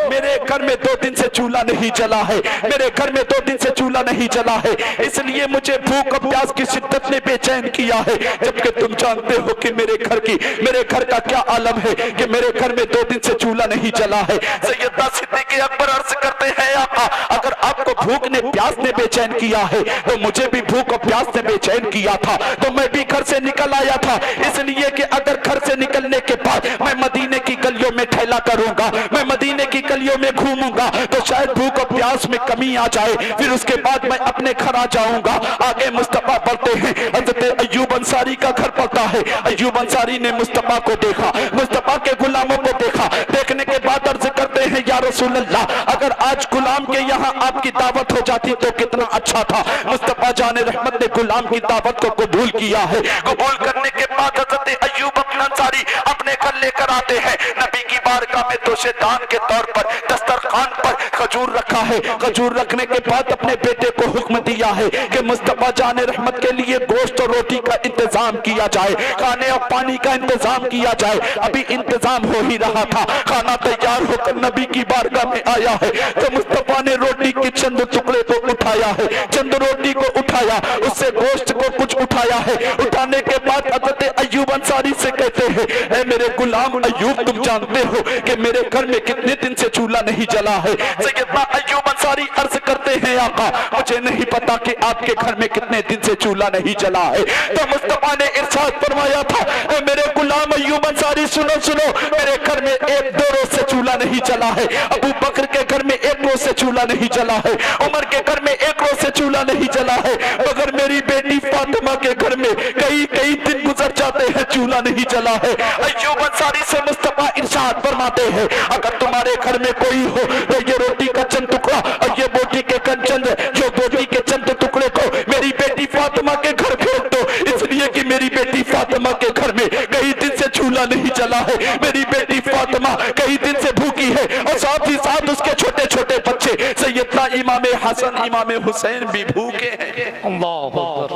मेरे घर में 2 दिन से चूल्हा नहीं जला है, मेरे घर में 2 दिन से चूल्हा नहीं जला है, इसलिए मुझे भूख और प्यास की शिद्दत ने बेचैन किया है। जबकि तुम जानते हो कि मेरे घर का क्या आलम है कि मेरे घर में 2 दिन से चूल्हा नहीं जला है। सैयदना सिद्दीक अकबर अर्ज करते हैं, आका, अगर आपको भूख ने प्यास ने बेचैन किया है तो मुझे भी भूख और प्यास ने बेचैन किया था, तो मैं भी घर से निकल आया था, इसलिए कि अगर घर से निकलने के बाद मैं मदीने की गलियों में ठहला करूंगा, मैं मदीने की गलियों में घूमूंगा तो शायद भूख और प्यास में कमी आ जाए, फिर उसके बाद मैं अपने घर आ जाऊंगा। आगे मुस्तफा पढ़ते हैं, हज़रत अय्यूब अंसारी का घर पड़ता है। अय्यूब अंसारी ने मुस्तफा को देखा, मुस्तफा के गुलामों को देखा, देखने के बाद अर्ज करते हैं, या रसूल अल्लाह, अगर आज गुलाम के यहाँ आपकी दावत हो जाती तो कितना अच्छा था। मुस्तफा जान रहमत ने गुलाम की दावत को कबूल किया है। कबूल करने के बाद हज़रत अय्यूब अंसारी अपने घर लेकर आते हैं। नबी की बारगाह में तोशेदान के तौर पर दस्तरखान पर खजूर रखा है। खजूर रखने के बाद अपने बेटे को हुक्म दिया है कि मुस्तफा जान रहमत के लिए गोश्त और रोटी का इंतजाम किया जाए, खाने और पानी का इंतजाम किया जाए। अभी इंतजाम हो ही रहा था, खाना तैयार होकर नबी की बारगाह में आया है तो मुस्तफा ने रोटी के चंद टुकड़े को उठाया है, चंद रोटी को उठाया, उससे गोश्त को कुछ उठाया है। उठाने के बाद हज़रत अय्यूब अंसारी से कहते हैं, ऐ मेरे गुलाम अय्यूब, तुम जानते हो कि मेरे घर में कितने दिन से चूल्हा नहीं जला है? सैयदना अय्यूब अंसारी अर्ज करते हैं आका, मुझे नहीं पता कि आपके घर में कितने दिन से चूल्हा नहीं जला है। तो मुस्तफा ने इरशाद फरमाया था, ए मेरे गुलाम अय्यूब अंसारी सुनो सुनो, मेरे घर में 1-2 रोज से चूल्हा नहीं जला है, अबू बकर के घर में 1 रोज से चूल्हा नहीं जला है, उमर के घर में 1 रोज से चूल्हा नहीं जला है, मगर मेरी बेटी फातिमा के घर में कई दिन गुजर जाते हैं चूल्हा नहीं जला है। अय्यूब अंसारी से मुस्तफा इरशाद फरमाते हैं, अगर तुम्हारे घर में कोई हो तो ये रोटी का चंद टुकड़ा और ये बोटी के चंद जो बोटी के चंद टुकड़े को मेरी बेटी फातिमा के घर फेंक दो, इसलिए कि मेरी बेटी फातिमा के घर में कई दिन से चूल्हा नहीं जला है, मेरी बेटी फातिमा कई दिन से भूखी है, और साथ ही साथ उसके छोटे छोटे बच्चे सैयदना इमाम हसन इमाम हुसैन भी भूखे हैं। अल्लाह अकबर।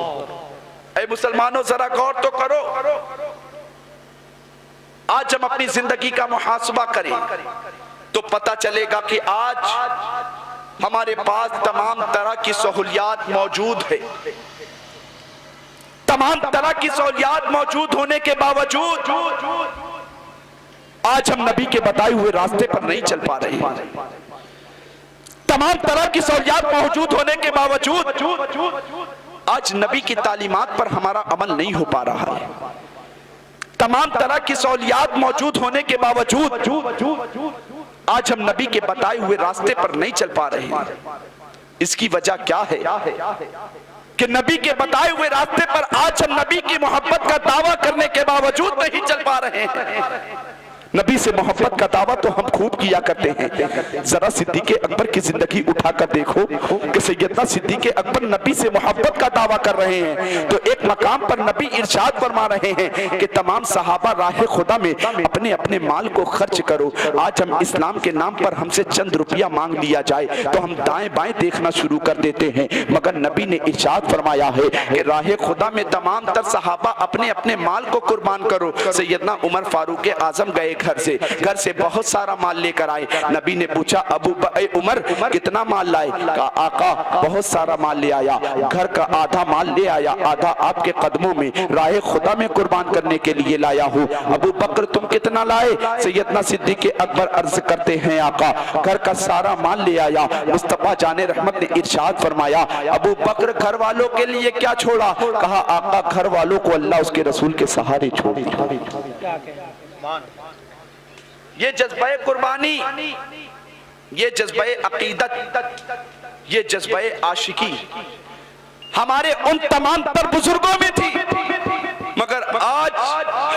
ऐ मुसलमानों जरा गौर तो करो, आज हम अपनी जिंदगी का मुहासबा करें तो पता चलेगा कि आज हमारे पास तमाम तरह की सहूलियात मौजूद है। तमाम तरह की सहूलियात मौजूद होने के बावजूद आज हम नबी के बताए हुए रास्ते पर नहीं चल पा रहे हैं। तमाम तरह की सहूलियात मौजूद होने के बावजूद आज नबी की तालीमात पर हमारा अमल नहीं हो पा रहा है। तमाम तरह की सहूलियात मौजूद होने के बावजूद आज हम नबी के बताए हुए रास्ते पर नहीं चल पा रहे हैं। इसकी वजह क्या है कि नबी के बताए हुए रास्ते पर आज हम नबी की मोहब्बत का दावा करने के बावजूद नहीं चल पा रहे हैं। नबी से मोहब्बत का दावा तो हम खूब किया करते हैं। जरा सिद्दीक़ अकबर की जिंदगी उठाकर देखो कि सैयदना सिद्दीक़ अकबर नबी से मोहब्बत का दावा कर रहे हैं, तो एक मकाम पर नबी इरशाद फरमा रहे हैं कि तमाम सहाबा राह खुदा में अपने अपने माल को खर्च करो। आज हम इस्लाम के नाम पर हमसे चंद रुपया मांग लिया जाए तो हम दाएं बाएं देखना शुरू कर देते हैं, मगर नबी ने इरशाद फरमाया है कि राह खुदा में तमाम तर सहाबा अपने अपने माल को कुर्बान करो। सैयदना उमर फारूक आजम गए घर से बहुत सारा माल लेकर आए। नबी ने पूछा उमर कितना माल लाए? कहा आका बहुत सारा माल ले आया, घर का आधा माल ले आया, आधा आपके कदमों में राह खुदा में कुर्बान करने के लिए लाया हूँ। अबू बकर तुम कितना लाए? सैयदना सिद्दीक़ अकबर अर्ज करते हैं आका घर का सारा माल ले आया। मुस्तफा जाने रहमत ने इरशाद फरमाया अबू बकर घर वालों के लिए क्या छोड़ा? कहा आका घर वालों को अल्लाह उसके रसूल के सहारे छोड़ दिया। ये जज्बे कुर्बानी, ये जज्बे अकीदत, ये जज्बे आशिकी हमारे उन तमाम तर बुजुर्गों में थी, मगर आज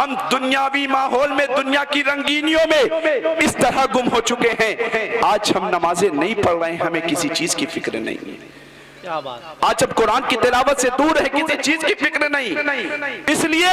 हम दुनियावी माहौल में दुनिया की रंगीनियों में इस तरह गुम हो चुके हैं। आज हम नमाजें नहीं पढ़ रहे हैं, हमें किसी चीज की फिक्र नहीं है। आज हम कुरान की तिलावत से दूर है, किसी चीज की फिक्र नहीं, इसलिए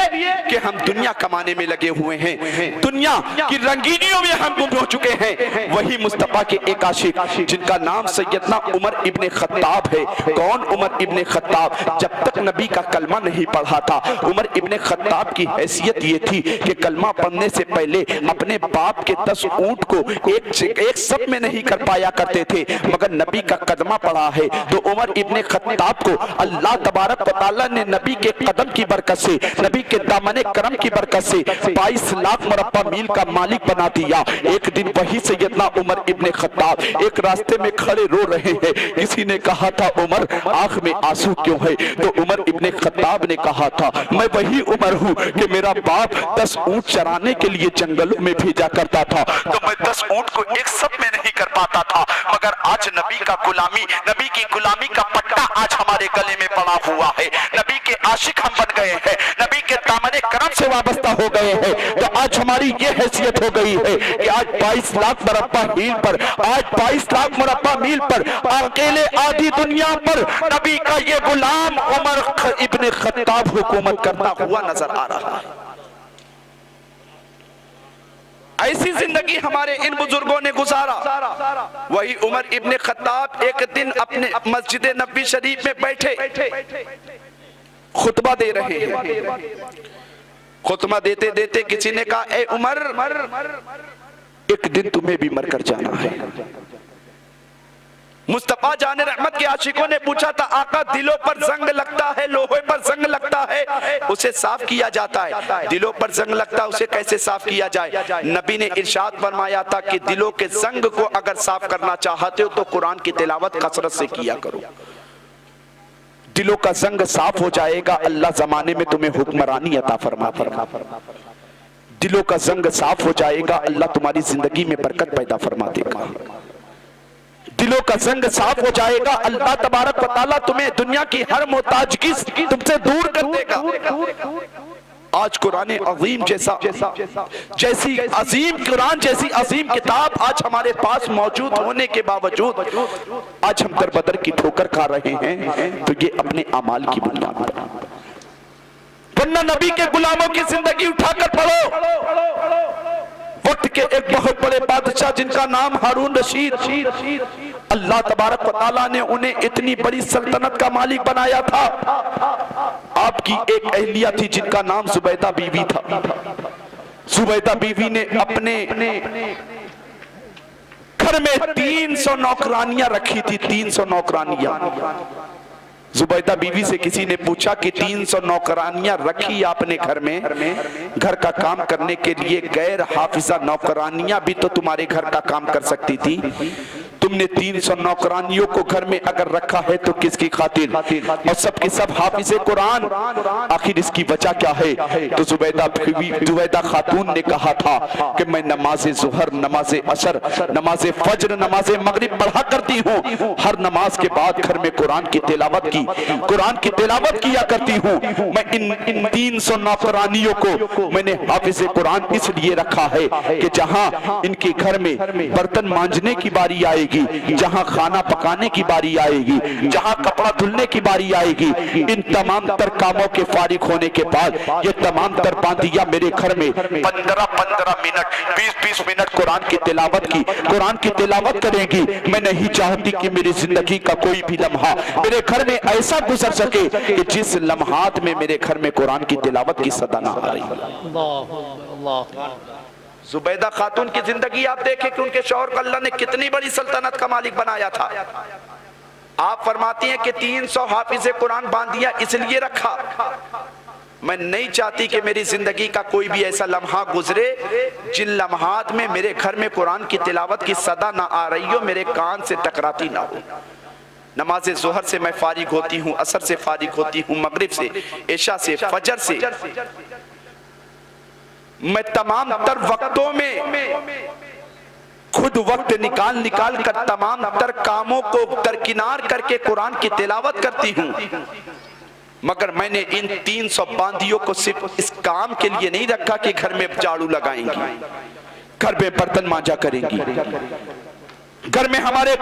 कि हम दुनिया कमाने में लगे हुए हैं, दुनिया की रंगीनियों में हम गुम हो चुके हैं। वही मुस्तफा के एक आशिक जिनका नाम सैयदना उमर इब्ने खत्ताब है। कौन उमर इब्ने खत्ताब? जब तक नबी का कलमा नहीं पढ़ा था, उमर इब्ने खत्ताब की हैसियत ये थी कि कलमा पढ़ने से पहले अपने बाप के 10 ऊंट को एक सब में नहीं कर पाया करते थे, मगर नबी का कदमा पढ़ा है तो उमर इब्ने खत्ताब को अल्लाह तबारक व तआला ने नबी के कदम की बरकत से, नबी के दामने करम की बरकत से 22 लाख मुरब्बा मील का मालिक बना दिया। एक दिन वही सैयदना उमर इब्ने खत्ताब एक रास्ते में खड़े रो रहे हैं। किसी ने कहा था उमर आंख में आंसू क्यों है? तो उमर इब्ने खत्ताब ने कहा था मैं वही उमर हूँ कि मेरा बाप 10 ऊंट चराने के लिए जंगलों में भेजा करता था, तो मैं 10 ऊंट को एक सब में नहीं कर पाता था, मगर आज नबी का गुलामी, नबी की गुलामी का पट्टा आज हमारे गले में पड़ा हुआ है। नबी के आशिक हम बन गए हैं, नबी के दामने करम से वाबस्ता हो गए हैं। तो आज हमारी ये हैसियत हो गई है कि आज 22 लाख मुरब्बा मील पर, आज 22 लाख मुरब्बा मील पर अकेले आधी दुनिया पर नबी का ये गुलाम उमर इब्ने खत्ताब हुकूमत करता हुआ नजर आ रहा है। ऐसी जिंदगी हमारे इन बुजुर्गों ने गुजारा। वही उमर इब्ने खत्ताब एक दिन अपने मस्जिद नबी शरीफ में बैठे खुतबा दे रहे हैं। खुतबा देते देते किसी ने कहा ए उमर एक दिन तुम्हें भी मरकर जाना है। मुस्तफा जाने रहमत के आशिकों ने पूछा था आका दिलों पर जंग लगता है, लोहे पर जंग लगता है, उसे साफ किया जाता है। दिलों पर जंग लगता है, उसे कैसे साफ किया जाए? नबी ने इरशाद फरमाया था कि दिलों के जंग को अगर साफ करना चाहते हो तो कुरान की तिलावत कसरत से किया करो। दिलों का जंग साफ हो जाएगा, अल्लाह जमाने में तुम्हें हुक्मरानी अता फरमा। दिलों का जंग साफ हो जाएगा, अल्लाह तुम्हारी जिंदगी में बरकत पैदा फरमा देगा। दिलों का जंग साफ हो जाएगा, अल्लाह तबारक व तआला तुम्हें दुनिया की हर मोहताजगी तुमसे दूर कर देगा। आज कुरान अजीम जैसी अजीम कुरान जैसी अजीम किताब आज हमारे पास मौजूद होने के बावजूद आज हम दरबदर की ठोकर खा रहे हैं, तो ये अपने अमाल की बुनियाद पर। वरना नबी के गुलामों की जिंदगी उठाकर पढ़ो। वक्त के एक बहुत बड़े बादशाह जिनका नाम हारून रशीद, अल्लाह तबारक व तआला ने उन्हें इतनी बड़ी सल्तनत का मालिक बनाया था। आपकी एक अहलिया थी जिनका नाम जुबैदा बीवी था। जुबैदा बीवी ने अपने घर में 300 नौकरानियां रखी थी। 300 नौकरानियां। जुबैदा बीवी से किसी ने पूछा कि 300 नौकरानियां रखी आपने घर में, घर का काम करने के लिए गैर हाफिजा नौकरानियां भी तो तुम्हारे घर का काम कर सकती थी। तुमने 300 नौकरानियों को घर में अगर रखा है तो किसकी खातिर? और सबके सब हाफिज़े कुरान। आखिर इसकी वजह क्या है? तो जुबैदा खातून ने कहा था कि मैं नमाज ज़ुहर, नमाज असर, नमाज फज्र, नमाज मगरिब पढ़ा करती हूँ। हर नमाज के बाद घर में कुरान की तिलावत किया करती हूँ। मैं इन 300 नौकरानियों को मैंने हाफिज़े कुरान इसलिए रखा है कि जहाँ इनके घर में बर्तन मांजने की बारी आएगी, जहां खाना पकाने की बारी आएगी, जहां कपड़ा धुलने की बारी आएगी, इन तमाम तर कामों के फारिग होने के बाद ये तमाम तर बांदियां मेरे घर में 15-15 मिनट, 20-20 मिनट कुरान की तिलावत करेंगी। मैं नहीं चाहती कि मेरी जिंदगी का कोई भी लम्हा मेरे घर में ऐसा गुजर सके कि जिस लम्हात में मेरे घर में कुरान की तिलावत की सदा ना आ रही। जुबैदा खातून की जिंदगी आप देखें कि उनके शौहर को अल्लाह ने कितनी बड़ी सल्तनत का मालिक बनाया था। आप फरमाती हैं कि 300 हाफिज़े कुरान बांधिया इसलिए रखा, मैं नहीं चाहती कि मेरी जिंदगी का कोई भी ऐसा लम्हा गुजरे जिन लम्हात में मेरे घर में कुरान की तिलावत की सदा ना आ रही हो, मेरे कान से टकराती ना हो। नमाज ज़ोहर से मैं फारिग होती हूँ, असर से फारिग होती हूँ, मगरिब से, इशा से, फजर से, मैं तमाम तर वक्तों में खुद वक्त निकाल कर तमाम तर कामों को दरकिनार करके कुरान की तिलावत करती हूँ। मगर मैंने इन 300 बांदियों को सिर्फ इस काम के लिए नहीं रखा कि घर में झाड़ू लगाएंगी, घर में बर्तन मांजा करेंगी, घर में हमारे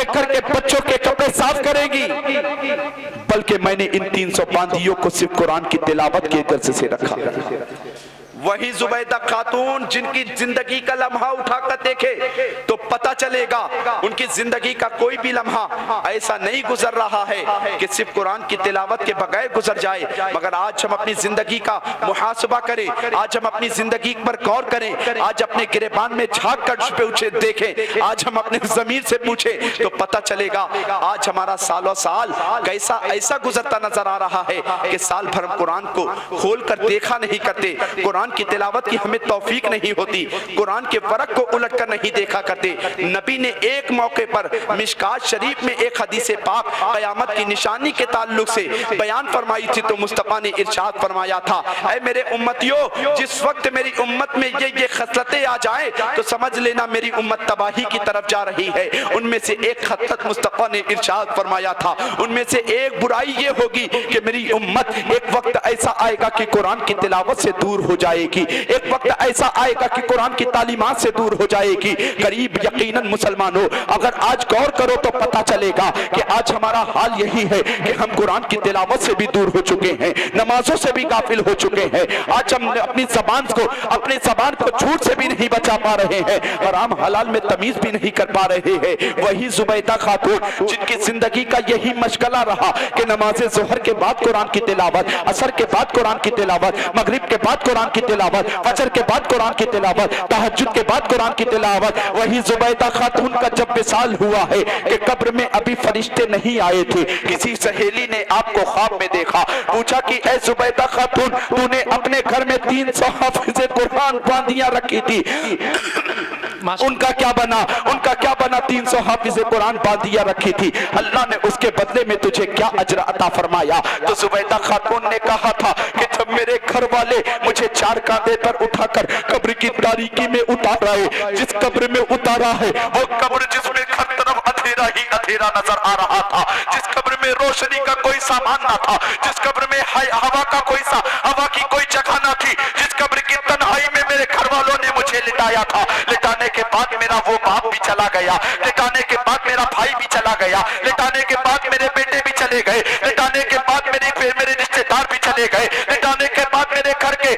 घर के बच्चों के कपड़े साफ करेगी, बल्कि मैंने इन 300 बांदियों को सिर्फ कुरान की तिलावत के गर्ज से रखा। वही जुबैदा खातून जिनकी जिंदगी का लम्हा उठाकर देखे तो पता चलेगा उनकी जिंदगी का कोई भी लम्हा ऐसा नहीं गुजर रहा है कि सिर्फ कुरान की तिलावत के बगैर गुजर जाए। मगर आज हम अपनी जिंदगी का मुहासबा करें, आज हम अपनी जिंदगी पर गौर करें, आज अपने गिरेबान में झांक कर उसे देखें, आज हम अपने ज़मीर से पूछें तो पता चलेगा आज हमारा सालों साल कैसा ऐसा गुजरता नजर आ रहा है कि साल भर हम कुरान को खोल कर देखा नहीं करते, कुरान की तिलावत की हमें तौफीक नहीं होती, कुरान के फर्क को उलट कर नहीं देखा करते। नबी ने एक मौके पर मिशकात शरीफ में एक हदीस पाक क़यामत की निशानी के ताल्लुक से बयान फरमाई थी तो मुस्तफ़ा ने इरशाद फरमाया था, ऐ मेरे उम्मतियों, जिस वक्त मेरी उम्मत में ये खसलतें आ जाए तो समझ लेना मेरी उम्मत तबाही की तरफ जा रही है। उनमें से एक खसलत मुस्तफ़ा ने इरशाद फरमाया था, उनमें से एक बुराई ये होगी कि मेरी उम्मत एक वक्त ऐसा आएगा कि कुरान की तिलावत से दूर हो जाएगी, एक वक्त ऐसा आएगा कि कुरान की तालीमात से दूर हो जाएगी। करीब यकीनन मुसलमानों, अगर आज गौर करो तो पता चलेगा कि आज हमारा हाल यही है कि हम कुरान की तिलावत से भी दूर हो चुके हैं, नमाजों से भी गाफिल हो चुके हैं। आज हम अपनी जबान को झूठ से भी नहीं बचा पा रहे हैं, हराम हलाल में तमीज भी नहीं कर पा रहे हैं। वही जुबैदा खातून जिनकी जिंदगी का यही मशगला रहा कि नमाज ज़ोहर के बाद कुरान की तिलावत, असर के बाद कुरान की तिलावत, मगरिब के बाद कुरान की तिलावत, फजर के बाद कुरान की तिलावत, तहज्जुद के बाद कुरान की तिलावत। वही जुबैदा खातून का जब विसाल हुआ है कि कब्र में अभी फरिश्ते नहीं आए थे, किसी सहेली ने आपको ख्वाब में देखा, पूछा कि ऐ जुबैदा खातून, तूने अपने घर में 300 हाफिज़े कुरान बांधियां रखी थी, उनका क्या बना? उनका क्या बना? 300 हाफिज़े कुरान बांधियां रखी थी, अल्लाह ने उसके बदले में तुझे क्या अजर अता फरमाया? तो जुबैदा खातून ने कहा था कि जब मेरे घर वाले मुझे 4 कांधे पर उठाकर कब्र की तारीकी में उतार रहे, जिस कब्र में उतारा है वो कब्र जिसमें हर तरफ अंधेरा ही अंधेरा नजर आ रहा था, जिस कब्र में रोशनी का कोई सामान ना था, जिस कब्र में हवा की कोई जगह ना थी, जिस कब्र की तन्हाई में मेरे घर वालों ने मुझे लिटाया था, लिटाने के बाद मेरा वो बाप भी चला गया, लिटाने के बाद मेरा भाई भी चला गया, लिटाने के बाद मेरे बेटे भी चले गए, लिटाने के बाद मेरे रिश्तेदार भी चले गए, लिटाने के बाद मेरे घर के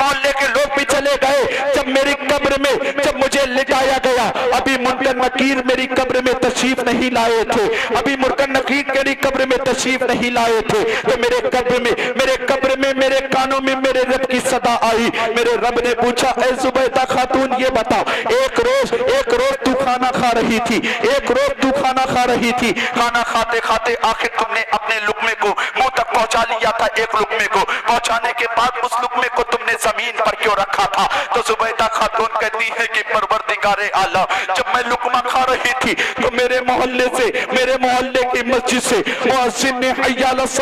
मोहल्ले के लोग भी चले गए। जब मेरी कब्र में जब मुझे लिटाया गया, अभी मुनकर नकीर मेरी कब्र में तशरीफ नहीं लाए थे, अभी मुनकर नकीर मेरी कब्र में तशरीफ नहीं लाए थे, तो मेरे कब्र में मेरे कानों में मेरे रब की सदा आई। मेरे रब ने पूछा, ऐ जुबैदा खातून ये बताओ, एक रोज तू खाना खा रही थी, एक रोज तू खाना खा रही थी, खाना खाते खाते आखिर तुमने अपने लुकमे को मुंह तक पहुंचा लिया था, एक लुकमे को पहुंचाने के बाद उस लुकमे को तुमने जमीन पर क्यों रखा था? तो जुबैदा खातून कहती है कि परवरदिगारे आलम, जब मैं लुकमा खा रही थी तो मेरे मोहल्ले की मस्जिद से मुअज्जिन ने हय्या अलस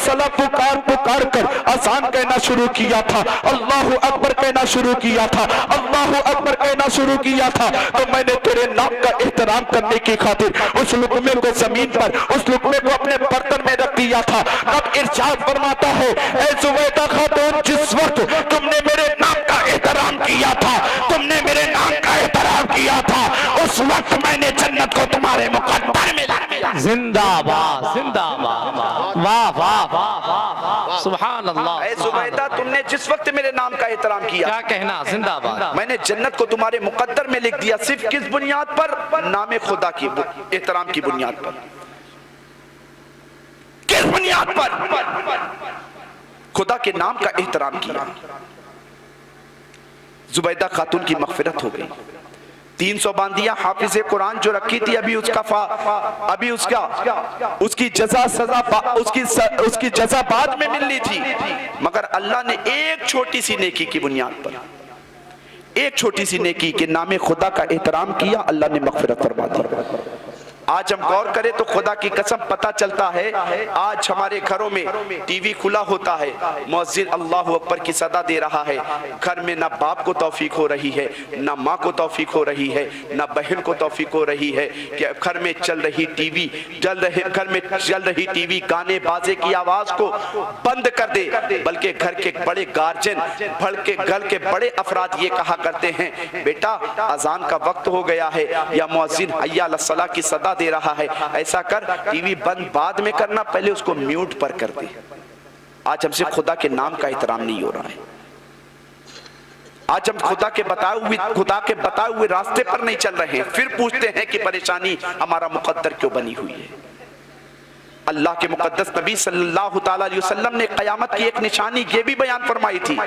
सलाह पुकार कर अज़ान कहना शुरू किया था, अल्लाहु अकबर कहना शुरू किया था, अल्लाहु अकबर कहना शुरू किया था। तो मैंने तेरे नाम का एहतराम करने की खातिर उस लुकमे को जमीन पर, उस लुकमे को अपने बर्तन में रख दिया था। अब इरशाद फरमाता है, ऐ जुबैदा खातून, जिस वक्त तुमने मेरे नाम का एहतराम किया था, तुमने मेरे नाम का एहतराम किया था, उस वक्त मैंने जन्नत को तुम्हारे मुकद्दर में रख दिया। जिंदाबाद जिंदाबाद, वाह वाह वाह, सुभान अल्लाह। ऐ जुबैदा, तुमने जिस वक्त मेरे नाम का एहतराम किया, क्या कहना, जिंदाबाद, मैंने जन्नत को तुम्हारे मुकद्दर में लिख दिया। सिर्फ किस बुनियाद पर? नाम खुदा की एहतराम की बुनियाद पर। किस बुनियाद पर? खुदा के नाम का एहतराम किया। जुबैदा खातून की मगफिरत हो गई। 300 बांदियां हाफिज़े कुरान जो रखी थी, उसकी जज़ा बाद में मिलनी थी, मगर अल्लाह ने एक छोटी सी नेकी की बुनियाद पर, एक छोटी सी नेकी के नामे खुदा का एहतराम किया, अल्लाह ने मगफिरत फरमा दी। आज हम गौर करें तो खुदा की कसम पता चलता है, आज हमारे घरों में टीवी खुला होता है, मुअज्जिन अल्लाहु अकबर की सदा दे रहा है, घर में ना बाप को तौफीक हो रही है, ना माँ को तौफीक हो रही है, ना बहन को तौफीक हो रही है कि घर में चल रही टीवी गाने बाजे की आवाज को बंद कर दे, बल्कि घर के बड़े गार्जियन, घर के बड़े अफराद ये कहा करते हैं, बेटा अजान का वक्त हो गया है, या मुअज्जिन हय्या अलस सलाह की सदा दे रहा है, ऐसा कर, टीवी बंद बाद में करना, पहले उसको म्यूट पर कर दे। आज हमसे खुदा के नाम का एहतराम नहीं हो रहा है। आज हम खुदा के बताए हुए रास्ते पर नहीं चल रहे हैं, फिर पूछते हैं कि परेशानी हमारा मुकद्दर क्यों बनी हुई है। अल्लाह के मुकद्दस नबी सल्लल्लाहु तआला अलैहि वसल्लम ने क़यामत की एक निशानी ये भी बयान फरमाई थी,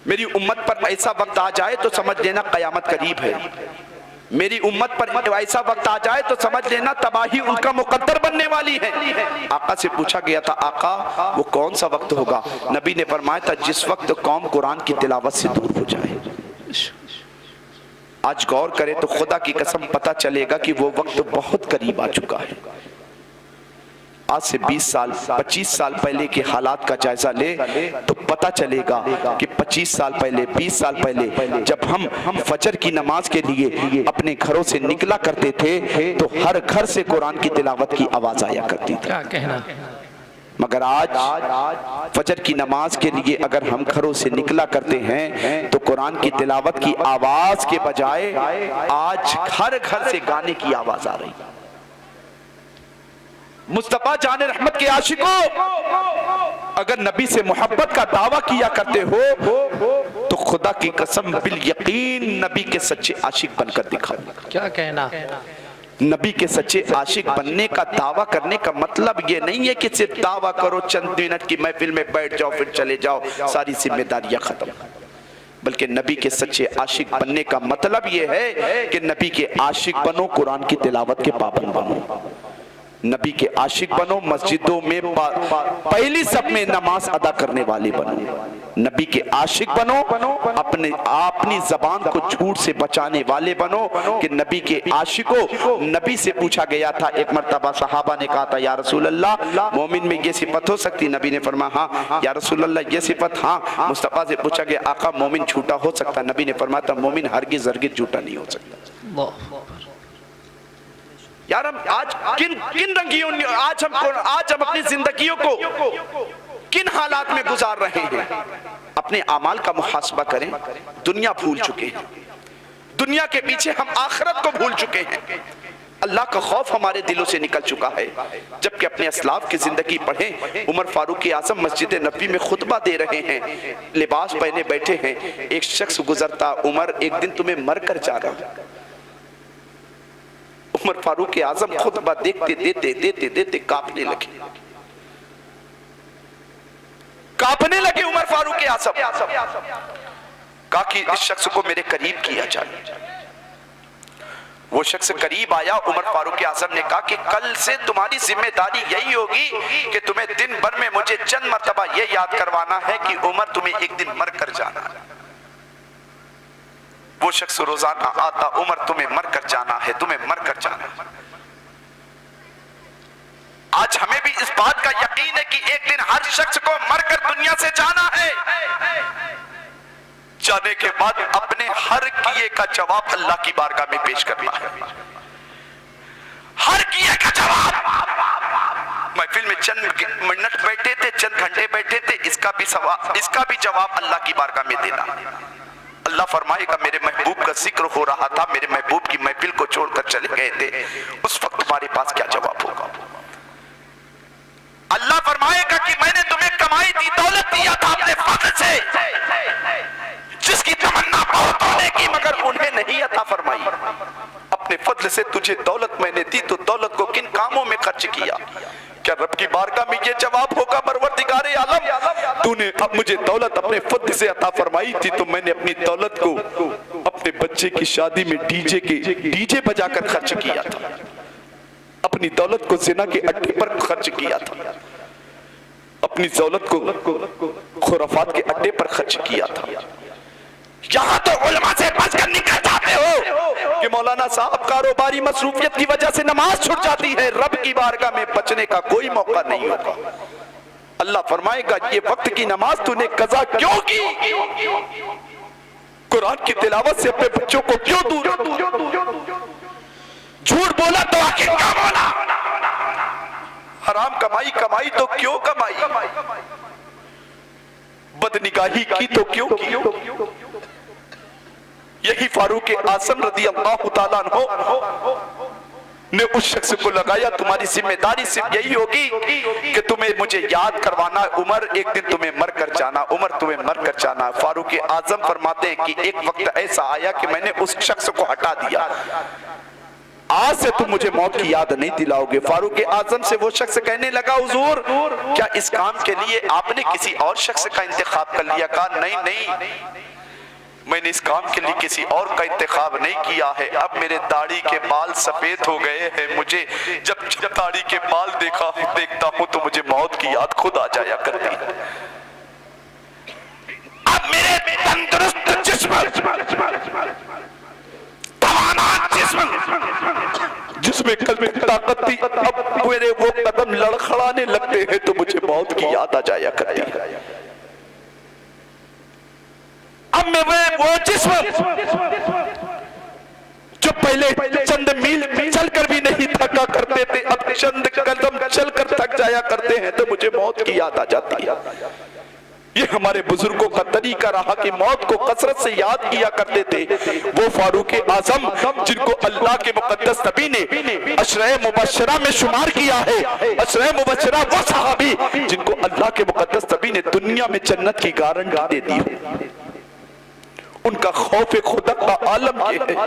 मेरी उम्मत पर ऐसा वक्त आ जाए तो समझ लेना क़यामत करीब है। मेरी उम्मत पर ऐसा वक्त आ जाए तो समझ लेना तबाही उनका मुकद्दर बनने वाली है। आका से पूछा गया था, आका वो कौन सा वक्त होगा? नबी ने फरमाया था, जिस वक्त कौम कुरान की तिलावत से दूर हो जाए। आज गौर करें तो खुदा की कसम पता चलेगा कि वो वक्त बहुत करीब आ चुका है। आज से 20 साल 25 साल पहले के हालात का जायजा ले तो पता चलेगा कि 25 साल पहले 20 साल पहले जब हम फजर की नमाज के लिए अपने घरों से निकला करते थे तो हर घर से कुरान की तिलावत की आवाज आया करती थी। क्या कहना, मगर आज फजर की नमाज के लिए अगर हम घरों से निकला करते हैं तो कुरान की तिलावत की आवाज के बजाय आज हर घर से गाने की आवाज आ रही। मुस्तफा जाने रहमत के आशिकों, अगर नबी से मोहब्बत का दावा किया करते हो तो खुदा की कसम बिल यकीन नबी के सच्चे आशिक बनकर दिखाओ। क्या कहना, नबी के सच्चे आशिक बनने का दावा करने का मतलब ये नहीं है कि सिर्फ दावा करो, चंद मिनट की महफिल में बैठ जाओ फिर चले जाओ, सारी जिम्मेदारियां खत्म। बल्कि नबी के सच्चे आशिक बनने का मतलब ये है कि नबी के आशिक बनो, कुरान की तिलावत के पाबंद बनो, नबी के आशिक बनो, मस्जिदों में पहली सब में नमाज अदा करने वाले बनो, नबी के आशिक बनो, अपनी जबान को झूठ से बचाने वाले बनो। कि नबी के आशिकों, नबी से पूछा गया था एक मर्तबा, सहाबा ने कहा था या रसूल अल्लाह मोमिन में ये सिफत हो सकती? नबी ने फरमाया हाँ। या रसूल अल्लाह ये सिफत? हाँ। मुस्तफा से पूछा गया आका मोमिन झूठा हो सकता? नबी ने फरमाया था मोमिन हरगिज़ हरगिज़ झूठा नहीं हो सकता। यार हम आज किन रंगियों, आज हम अपनी जिंदगियों को किन हालात में गुजार रहे हैं? अपने अमाल का मुहासबा करें। दुनिया भूल चुके हैं, दुनिया के पीछे हम आखिरत को भूल चुके हैं। अल्लाह का खौफ हमारे दिलों से निकल चुका है। जबकि अपने असलाफ की जिंदगी पढ़ें, उमर फारूक आजम मस्जिद नबी में खुतबा दे रहे हैं, लिबास पहने बैठे हैं, एक शख्स गुजरता, उमर एक दिन तुम्हें मर कर जा रहा। उमर फारूक आजम खुतबा देखते देते देते देते कांपने लगे उमर फारूक आजम। कहा कि इस शख्स को मेरे करीब किया जाए। वो शख्स करीब आया, उमर फारूक आजम ने कहा कि कल से तुम्हारी जिम्मेदारी यही होगी कि तुम्हें दिन भर में मुझे चंद मर्तबा ये याद करवाना है कि उमर तुम्हें एक दिन मर कर जाना है। वो शख्स रोजाना आता, उमर तुम्हें मर कर जाना है, तुम्हें मर कर जाना है। आज हमें भी इस बात का यकीन है कि एक दिन हर शख्स को मरकर दुनिया से जाना है। जाने के बाद अपने हर किए का जवाब अल्लाह की बारगाह में पेश करना है। हर किए का जवाब। महफिल में चंद मिनट बैठे थे, चंद घंटे बैठे थे, इसका भी जवाब अल्लाह की बारगाह में देना। अल्लाह फरमाएगा मेरे महबूब का जिक्र हो रहा था, मेरे महबूब की महफिल को छोड़कर चले गए थे, उस वक्त तुम्हारे पास क्या जवाब होगा? अल्लाह फरमाएगा कि मैंने तुम्हें कमाई दी, दौलत दिया था अपने फजल से, जिसकी तमन्ना बहुत होने की मगर उन्हें नहीं अता फरमाई। अपने फजल से तुझे दौलत मैंने दी, तो दौलत को किन कामों में खर्च किया? क्या रब की बारगाह में ये जवाब होगा परवरदिगारे आलम तूने अब मुझे दौलत अपने फजल से अता फरमाई थी, तो मैंने अपनी दौलत को अपने बच्चे की शादी में डीजे बजाकर खर्च किया था, अपनी दौलत को जिना के अड्डे पर खर्च किया था, अपनी दौलत को खुराफात के अड्डे पर खर्च किया था। यहाँ तो उलमा से बचकर निकल जाते हो कि मौलाना साहब कारोबारी मसरूफियत की वजह से नमाज छूट जाती है, रब की बारगाह में बचने का कोई मौका नहीं होगा। अल्लाह फरमाएगा ये वक्त की नमाज तूने कज़ा क्यों की? कुरान की तिलावत से अपने बच्चों को क्यों दूर? झूठ बोला तो आखिर क्या बोला? हराम कमाई तो क्यों कमाई? बदनिगाही की तो क्यों की? यही फारूक आजम रज़ी अल्लाह तआला अन्हु ने उस शख्स को लगाया, तुम्हारी जिम्मेदारी सिर्फ यही होगी कि तुम्हें मुझे याद करवाना, उमर एक दिन तुम्हें मर कर जाना, उमर तुम्हें मर कर जाना। फारूक आजम फरमाते हैं कि एक वक्त ऐसा आया कि मैंने उस शख्स को हटा दिया, आज से तुम मुझे मौत की याद नहीं दिलाओगे। फारूक आजम से वो शख्स कहने लगा हुजूर क्या इस काम के लिए आपने किसी और शख्स का इंतखाब कर लिया? कहा नहीं, मैंने इस काम के लिए किसी और का इंतखाब नहीं किया है। अब मेरे दाढ़ी के बाल सफेद हो गए हैं, मुझे जब दाढ़ी के बाल देखता हूं तो मुझे मौत की याद खुद आ जाया करती है। अब मेरे तंदुरुस्त जिस्म, जिसमें कल में ताकत थी, अब मेरे वो कदम लड़खड़ाने लगते हैं तो मुझे मौत की याद आ जाया करती है। अब मैं वो जिस्म जो पहले चंद मील चलकर भी नहीं थका करते थे, अब चंद कदम चलकर थक जाया करते हैं तो मुझे मौत की याद आ जाती है। ये हमारे बुजुर्गों का तरीका रहा कि मौत को कसरत से याद किया करते थे। वो फारूक आजम जिनको अल्लाह के मुकद्दस नबी ने अशरे मुबश्शरा में शुमार किया है, अशरे मुबश्शरा वो सहाबी जिनको अल्लाह के मुकद्दस नबी ने दुनिया में जन्नत की गारंटी दे दी, उनका खौफ खुदा का आलम ये है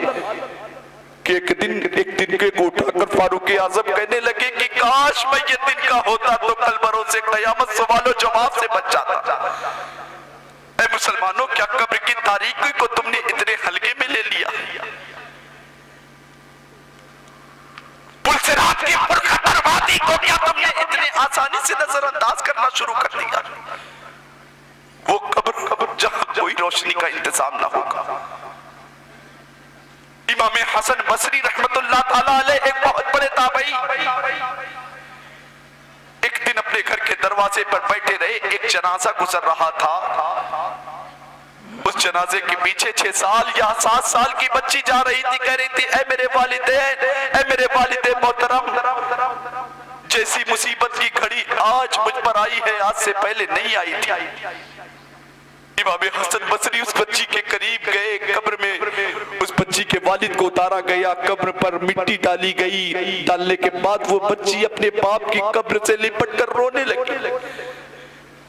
कि एक दिन के उठाकर फारूक आजम कहने लगे कि काश मैं ये दिन का होता तो कल बरोसे कयामत सवालों जवाब से बच जाता। ऐ मुसलमानों, क्या कब्र की तारीकी को तुमने इतने हल्के में ले लिया? पुलसिरात की पुरखतरवादी को क्या तुमने इतने आसानी से नजरअंदाज करना शुरू कर दिया? वो कब्र जहां कोई रोशनी का इंतजाम ना होगा। इमाम हसन बसरी रहमतुल्लाह ताला अलैह एक बहुत बड़े ताबई एक दिन अपने घर के दरवाजे पर बैठे रहे। एक जनाजा गुजर रहा था। उस जनाजे के पीछे 6 साल या 7 साल की बच्ची जा रही थी। कह रही थी, ऐ मेरे वालिदैन मोहतरम, जैसी मुसीबत की घड़ी आज मुझ पर आई है, आज से पहले नहीं आई थी। इमाम हसन बसरी उस बच्ची के करीब गए। कब्र में उस बच्ची के वालिद को उतारा गया, कब्र पर मिट्टी डाली गई। डालने के बाद वो बच्ची अपने बाप की कब्र से लिपट कर रोने लगी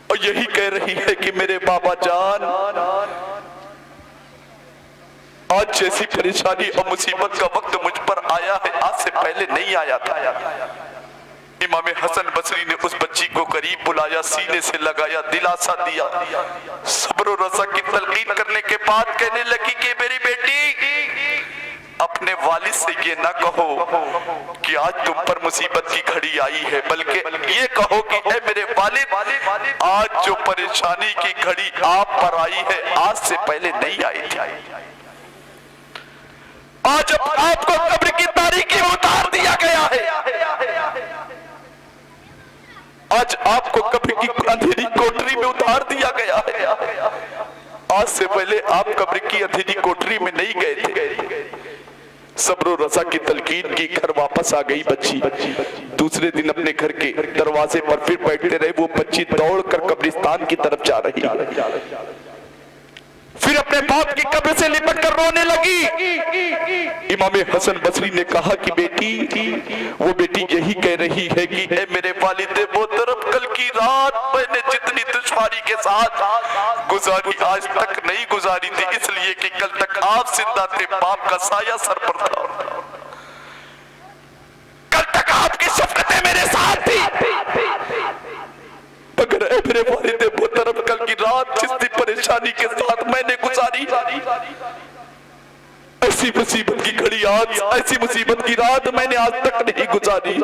और यही कह रही है कि मेरे बाबा जान, आज जैसी परेशानी और मुसीबत का वक्त मुझ पर आया है, आज से पहले नहीं आया था। इमाम हसन बसरी ने उस बच्ची को करीब बुलाया, सीने से लगाया, दिलासा दिया, सब्र और रज़ा की तलकीन करने के बाद कहने लगी कि मेरी बेटी, अपने वालिद से ये ना कहो कि आज तुम पर मुसीबत की घड़ी आई है, बल्कि ये कहो कि ऐ मेरे वालिद, आज जो परेशानी की घड़ी आप पर आई है, आज से पहले नहीं आई थी। आज आपको कब्र की तारीकी में उतार दिया गया है। आज आपको कब्र की अंधेरी कोठरी में उतार दिया गया है। आज से पहले आप कब्र की अंधेरी कोठरी में नहीं गए थे। सब्र और रज़ा की तलकीन की, घर वापस आ गई बच्ची। दूसरे दिन अपने घर के दरवाजे पर फिर बैठते रहे। वो बच्ची दौड़कर कब्रिस्तान की तरफ जा रही है। फिर अपने बाप की कब्र से लिपट कर रोने लगी। इमाम हसन बसरी ने कहा कि बेटी, वो बेटी यही कह रही है कि ऐ मेरे वालिद मोहतरम, कल की रात मैंने जितनी दुश्वारी के साथ गुजारी आज तक नहीं गुजारी थी, इसलिए कि कल तक आप जिंदा थे, बाप का साया सर पर था, कल तक आपकी शफ़क़तें मेरे साथ थी। मगर ऐ मेरे वालिद मोहतरम, कल की रात जितनी परेशानी के साथ मैंने गुजारी, ऐसी मुसीबत की घड़ी आज, ऐसी मुसीबत की रात मैंने आज तक नहीं गुजारी।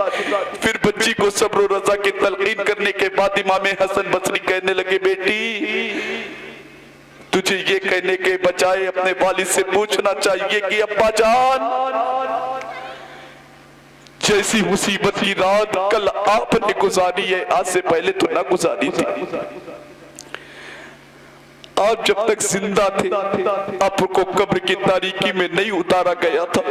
फिर बच्ची को सब्र और रज़ा की तलकीन करने के बाद इमाम हसन बसरी कहने लगे, बेटी, तुझे ये कहने के बजाय अपने वालिद से पूछना चाहिए कि अब्बा जान, जैसी मुसीबत की रात कल आपने गुजारी है, आज से पहले तो ना गुजारी थी। आप जब तक जिंदा थे, आपको कब्र की तारीकी में नहीं उतारा गया था।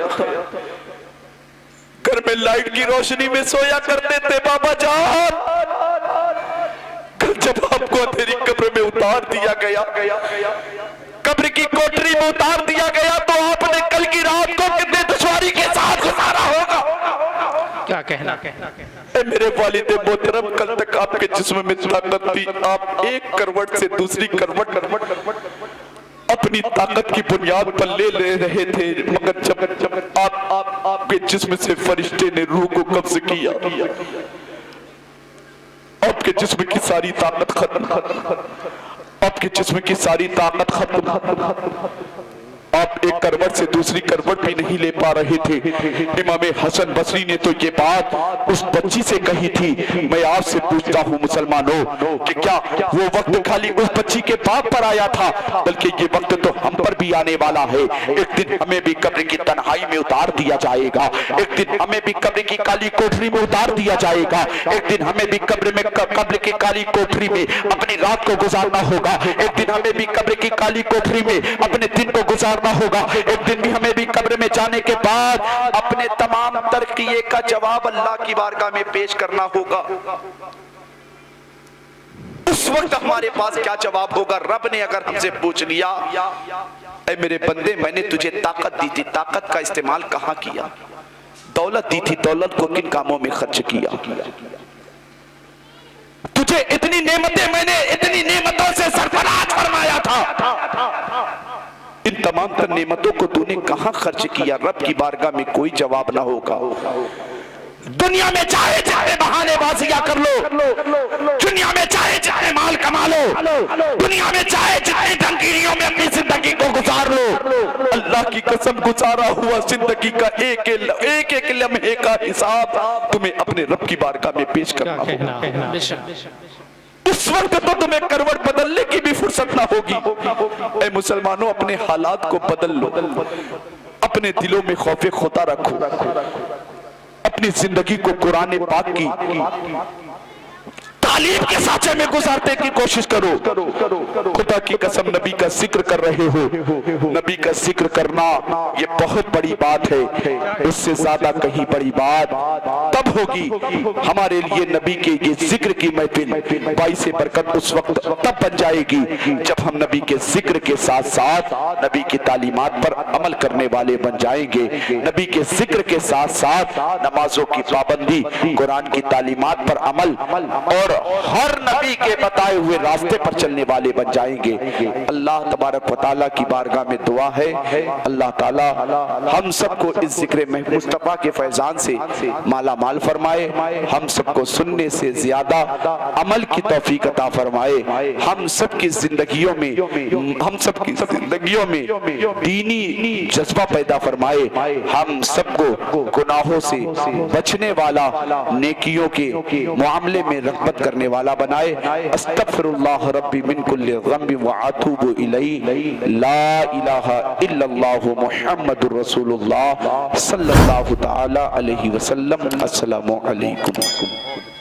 घर में लाइट की रोशनी में सोया करते थे बाबा जान। कल जब आपको अंधेरी कब्र में उतार दिया गया, कब्र की कोठरी में उतार दिया गया, तो आपने कल की रात को कितने दुश्वारी के साथ गुजारा होगा। क्या कहना मेरे वालिद मोहतरम, कल तक आपके जिस्म में ताकत थी। आप एक करवट से दूसरी करवट अपनी ताकत की बुनियाद पर ले रहे थे, मगर जब आपके जिस्म से फरिश्ते ने रूह को कब्ज किया, आपके जिस्म की सारी ताकत खत्म, आपके जिस्म की सारी ताकत खत्म। आप एक करवट से दूसरी करवट भी नहीं ले पा रहे थे। इमाम हसन बसरी ने तो ये बात उस बच्ची से कही थी। मैं आपसे पूछता हूँ मुसलमानों कि क्या वो वक्त खाली उस बच्ची के बाप पर आया था, बल्कि ये वक्त तो हम पर भी आने वाला है। एक दिन हमें भी कब्र की तन्हाई में उतार दिया जाएगा, एक दिन हमें भी कब्र की काली कोठरी में उतार दिया जाएगा, एक दिन हमें भी कब्र की काली कोठरी में अपनी रात को गुजारना होगा, एक दिन हमें भी कब्र की काली कोठरी में अपने दिन को गुजारना होगा, एक दिन भी हमें भी कब्र में जाने के बाद अपने तमाम तरकीये का जवाब अल्लाह की बारगाह में पेश करना होगा। उस वक्त हमारे पास क्या जवाब होगा? रब ने अगर हमसे पूछ लिया, ऐ मेरे बंदे, मैंने तुझे ताकत दी थी, ताकत का इस्तेमाल कहां किया? दौलत दी थी, दौलत को किन कामों में खर्च किया? तुझे इतनी नेमतें, मैंने इतनी नेमतों से सरफराज फरमाया था, इन तमाम तमाम तर नेमतों को तूने कहां खर्च किया? रब की बारगाह में कोई जवाब ना होगा। दुनिया में चाहे चाहे बहानेबाजियां कर लो, दुनिया में चाहे चाहे माल कमा लो, दुनिया में चाहे चाहे ढंगीरियों में अपनी जिंदगी को गुजार लो, अल्लाह की कसम गुजारा हुआ जिंदगी का एक एक लम्हे का हिसाब तुम्हें अपने रब की बारगाह में पेश करना होगा। उस वक्त तो तुम्हें करवट बदलने की भी फुर्सत ना होगी। ए मुसलमानों, अपने हालात को बदल लो, अपने दिलों में खौफे खुदा रखो, अपनी जिंदगी को कुरान पाक की तालीम के साचे में गुजारने की कोशिश करो। खुदा की कसम, नबी का जिक्र कर रहे हो, नबी का जिक्र करना ये बहुत बड़ी बात है। उससे ज्यादा कहीं बड़ी बात तब होगी हमारे लिए नबी के ये जिक्र की महफिल बाइस बरकत उस वक्त तब बन जाएगी जब हम नबी के जिक्र के साथ साथ नबी की तालीमात पर अमल करने वाले बन जाएंगे। नबी के जिक्र के साथ साथ नमाजों की पाबंदी, कुरान की तालीमात पर अमल और हर नबी के बताए हुए रास्ते पर चलने वाले बन जाएंगे। अल्लाह तबारक व तआला की बारगाह में दुआ है, अल्लाह ताला हम सबको इस जिक्र में मुस्तफा के फैजान से माला माल फरमाए, हम सबको सुनने से ज्यादा अमल की तौफीक अता फरमाए, हम सबकी जिंदगियों में दीनी जज्बा पैदा फरमाए, हम सबको गुनाहों से बचने वाला, नेकियों के मामले में रग़बत करने वाला बनाए। अस्तग़फिरुल्लाह रब्बी मिन कुल्लि ज़ंबि व अतूबु इलैहि, ला इलाहा इल्लल्लाह मुहम्मदुर रसूलुल्लाह सल्लल्लाहु तआला अलैहि वसल्लम। अस्सलामु अलैकुम।